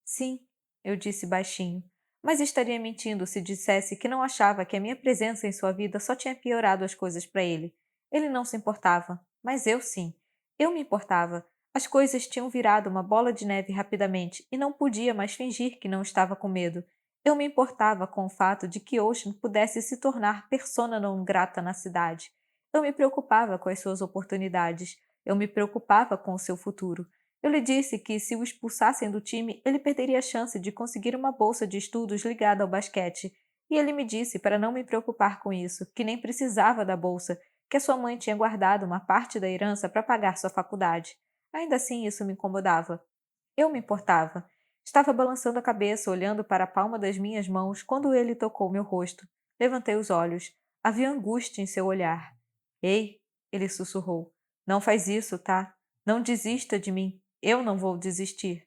Sim, eu disse baixinho. Mas estaria mentindo se dissesse que não achava que a minha presença em sua vida só tinha piorado as coisas para ele. Ele não se importava, mas eu sim. Eu me importava. As coisas tinham virado uma bola de neve rapidamente e não podia mais fingir que não estava com medo. Eu me importava com o fato de que Ocean pudesse se tornar persona não grata na cidade. Eu me preocupava com as suas oportunidades. Eu me preocupava com o seu futuro. Eu lhe disse que, se o expulsassem do time, ele perderia a chance de conseguir uma bolsa de estudos ligada ao basquete. E ele me disse para não me preocupar com isso, que nem precisava da bolsa, que a sua mãe tinha guardado uma parte da herança para pagar sua faculdade. Ainda assim, isso me incomodava. Eu me importava. Estava balançando a cabeça, olhando para a palma das minhas mãos, quando ele tocou meu rosto. Levantei os olhos. Havia angústia em seu olhar. Ei, ele sussurrou. Não faz isso, tá? Não desista de mim. Eu não vou desistir.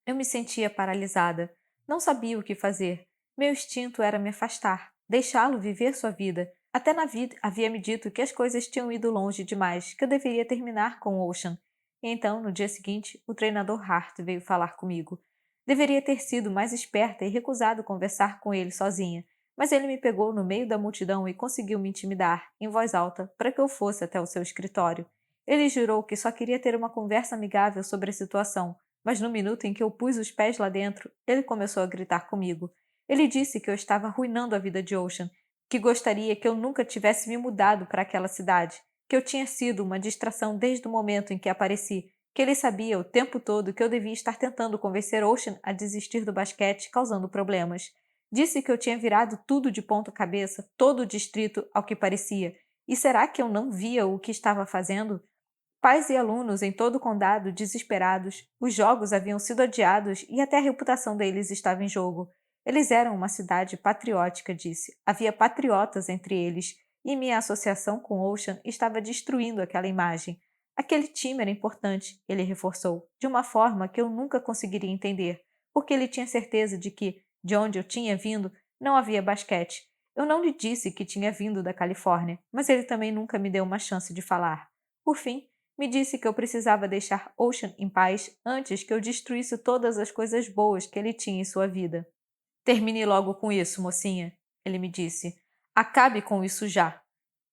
Eu me sentia paralisada. Não sabia o que fazer. Meu instinto era me afastar, deixá-lo viver sua vida. Até na vida havia me dito que as coisas tinham ido longe demais, que eu deveria terminar com Ocean. E então, no dia seguinte, o treinador Hart veio falar comigo. Deveria ter sido mais esperta e recusado conversar com ele sozinha, mas ele me pegou no meio da multidão e conseguiu me intimidar, em voz alta, para que eu fosse até o seu escritório. Ele jurou que só queria ter uma conversa amigável sobre a situação, mas no minuto em que eu pus os pés lá dentro, ele começou a gritar comigo. Ele disse que eu estava arruinando a vida de Ocean, que gostaria que eu nunca tivesse me mudado para aquela cidade, que eu tinha sido uma distração desde o momento em que apareci, que ele sabia o tempo todo que eu devia estar tentando convencer Ocean a desistir do basquete, causando problemas. Disse que eu tinha virado tudo de ponta cabeça, todo o distrito, ao que parecia, E será que eu não via o que estava fazendo? Pais e alunos em todo o condado desesperados, os jogos haviam sido adiados e até a reputação deles estava em jogo. Eles eram uma cidade patriótica, disse. Havia patriotas entre eles, e minha associação com Ocean estava destruindo aquela imagem. Aquele time era importante, ele reforçou, de uma forma que eu nunca conseguiria entender, porque ele tinha certeza de que, de onde eu tinha vindo, não havia basquete. Eu não lhe disse que tinha vindo da Califórnia, mas ele também nunca me deu uma chance de falar. Por fim, me disse que eu precisava deixar Ocean em paz antes que eu destruísse todas as coisas boas que ele tinha em sua vida. Termine logo com isso, mocinha, ele me disse. Acabe com isso já.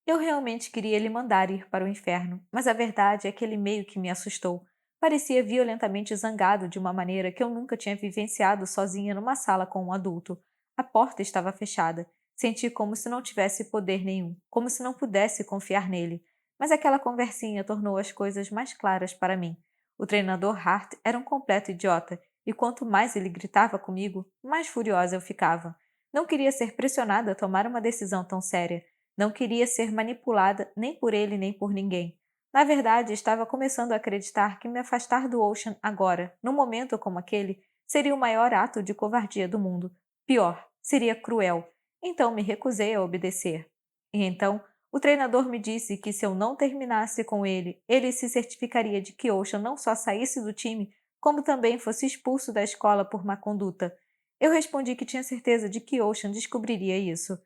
Eu realmente queria lhe mandar ir para o inferno, mas a verdade é que ele meio que me assustou. Parecia violentamente zangado de uma maneira que eu nunca tinha vivenciado sozinha numa sala com um adulto. A porta estava fechada. Senti como se não tivesse poder nenhum, como se não pudesse confiar nele. Mas aquela conversinha tornou as coisas mais claras para mim. O treinador Hart era um completo idiota, e quanto mais ele gritava comigo, mais furiosa eu ficava. Não queria ser pressionada a tomar uma decisão tão séria. Não queria ser manipulada nem por ele nem por ninguém. Na verdade, estava começando a acreditar que me afastar do Ocean agora, num momento como aquele, seria o maior ato de covardia do mundo. Pior, seria cruel. Então me recusei a obedecer. E então, o treinador me disse que se eu não terminasse com ele, ele se certificaria de que Ocean não só saísse do time, como também fosse expulso da escola por má conduta. Eu respondi que tinha certeza de que Ocean descobriria isso.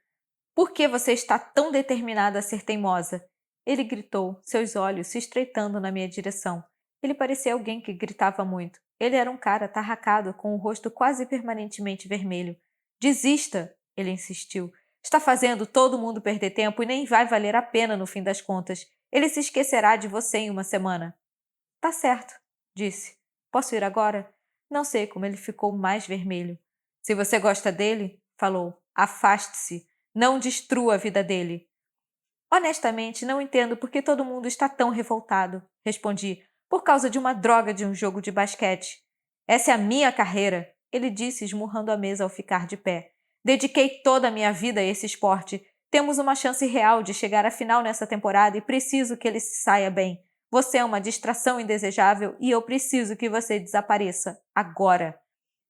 Por que você está tão determinada a ser teimosa? Ele gritou, seus olhos se estreitando na minha direção. Ele parecia alguém que gritava muito. Ele era um cara atarracado com o rosto quase permanentemente vermelho. Desista! Ele insistiu. Está fazendo todo mundo perder tempo e nem vai valer a pena no fim das contas. Ele se esquecerá de você em uma semana. Tá certo, disse. Posso ir agora? Não sei como ele ficou mais vermelho. Se você gosta dele, falou, afaste-se. Não destrua a vida dele. Honestamente, não entendo por que todo mundo está tão revoltado, respondi. Por causa de uma droga de um jogo de basquete. Essa é a minha carreira, ele disse, esmurrando a mesa ao ficar de pé. Dediquei toda a minha vida a esse esporte. Temos uma chance real de chegar à final nessa temporada e preciso que ele se saia bem. Você é uma distração indesejável e eu preciso que você desapareça. Agora.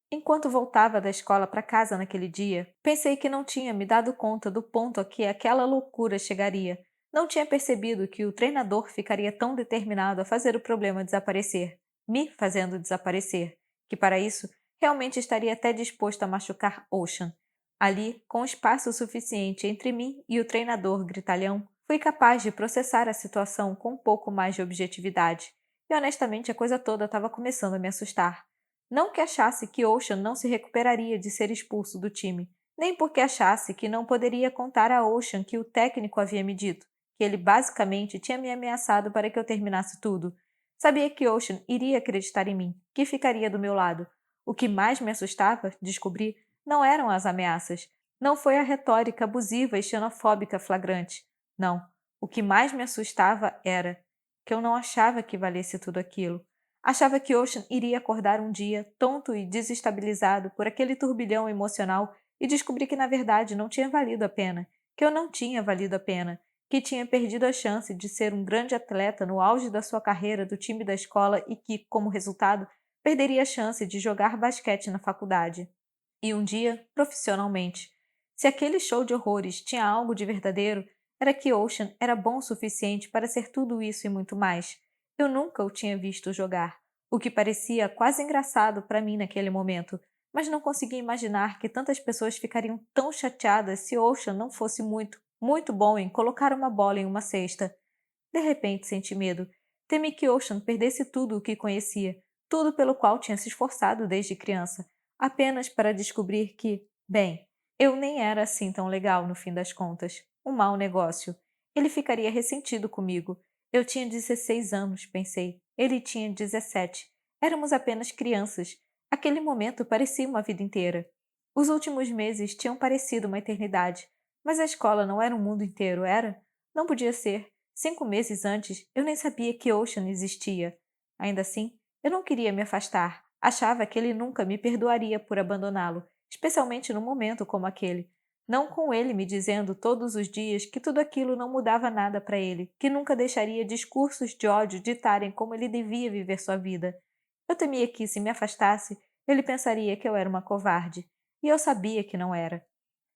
Enquanto voltava da escola para casa naquele dia, pensei que não tinha me dado conta do ponto a que aquela loucura chegaria. Não tinha percebido que o treinador ficaria tão determinado a fazer o problema desaparecer, me fazendo desaparecer, que para isso realmente estaria até disposto a machucar Ocean. Ali, com espaço suficiente entre mim e o treinador gritalhão, fui capaz de processar a situação com um pouco mais de objetividade. E honestamente a coisa toda estava começando a me assustar. Não que achasse que Ocean não se recuperaria de ser expulso do time, nem porque achasse que não poderia contar a Ocean que o técnico havia me dito, que ele basicamente tinha me ameaçado para que eu terminasse tudo. Sabia que Ocean iria acreditar em mim, que ficaria do meu lado. O que mais me assustava, descobri, não eram as ameaças. Não foi a retórica abusiva e xenofóbica flagrante. Não. O que mais me assustava era que eu não achava que valesse tudo aquilo. Achava que Ocean iria acordar um dia, tonto e desestabilizado por aquele turbilhão emocional e descobrir que na verdade não tinha valido a pena, que eu não tinha valido a pena, que tinha perdido a chance de ser um grande atleta no auge da sua carreira do time da escola e que, como resultado, perderia a chance de jogar basquete na faculdade. E um dia, profissionalmente. Se aquele show de horrores tinha algo de verdadeiro, era que Ocean era bom o suficiente para ser tudo isso e muito mais. Eu nunca o tinha visto jogar, o que parecia quase engraçado para mim naquele momento, mas não conseguia imaginar que tantas pessoas ficariam tão chateadas se Ocean não fosse muito, muito bom em colocar uma bola em uma cesta. De repente senti medo. Temi que Ocean perdesse tudo o que conhecia, tudo pelo qual tinha se esforçado desde criança, apenas para descobrir que, bem, eu nem era assim tão legal no fim das contas. Um mau negócio. Ele ficaria ressentido comigo. Eu tinha 16 anos, pensei. Ele tinha 17. Éramos apenas crianças. Aquele momento parecia uma vida inteira. Os últimos meses tinham parecido uma eternidade. Mas a escola não era um mundo inteiro, era? Não podia ser. 5 meses antes, eu nem sabia que Ocean existia. Ainda assim, eu não queria me afastar. Achava que ele nunca me perdoaria por abandoná-lo, especialmente num momento como aquele. Não com ele me dizendo todos os dias que tudo aquilo não mudava nada para ele, que nunca deixaria discursos de ódio ditarem como ele devia viver sua vida. Eu temia que, se me afastasse, ele pensaria que eu era uma covarde, e eu sabia que não era.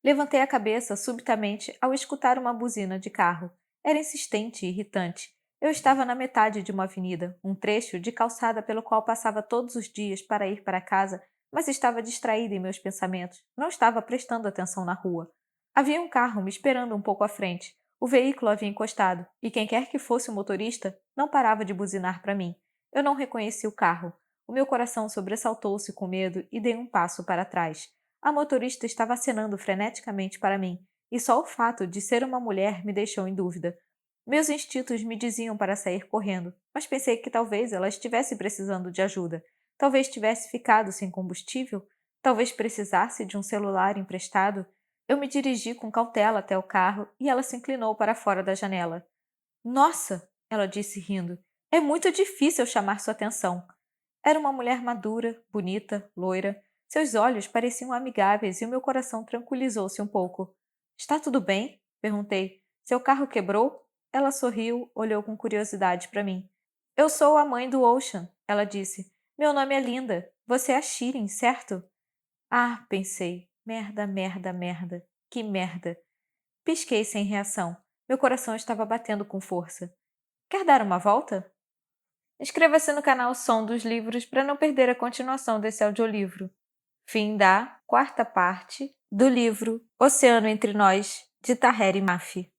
Levantei a cabeça subitamente ao escutar uma buzina de carro. Era insistente e irritante. Eu estava na metade de uma avenida, um trecho de calçada pelo qual passava todos os dias para ir para casa, mas estava distraída em meus pensamentos. Não estava prestando atenção na rua. Havia um carro me esperando um pouco à frente. O veículo havia encostado, e quem quer que fosse o motorista não parava de buzinar para mim. Eu não reconheci o carro. O meu coração sobressaltou-se com medo e dei um passo para trás. A motorista estava acenando freneticamente para mim, e só o fato de ser uma mulher me deixou em dúvida. Meus instintos me diziam para sair correndo, mas pensei que talvez ela estivesse precisando de ajuda. Talvez tivesse ficado sem combustível. Talvez precisasse de um celular emprestado. Eu me dirigi com cautela até o carro e ela se inclinou para fora da janela. Nossa! Ela disse rindo. É muito difícil chamar sua atenção. Era uma mulher madura, bonita, loira. Seus olhos pareciam amigáveis e o meu coração tranquilizou-se um pouco. Está tudo bem? Perguntei. Seu carro quebrou? Ela sorriu, olhou com curiosidade para mim. Eu sou a mãe do Ocean, ela disse. Meu nome é Linda. Você é a Shirin, certo? Ah, pensei. Merda, merda, merda. Que merda. Pisquei sem reação. Meu coração estava batendo com força. Quer dar uma volta? Inscreva-se no canal Som dos Livros para não perder a continuação desse audiolivro. Fim da quarta parte do livro Oceano Entre Nós, de Tahereh Mafi.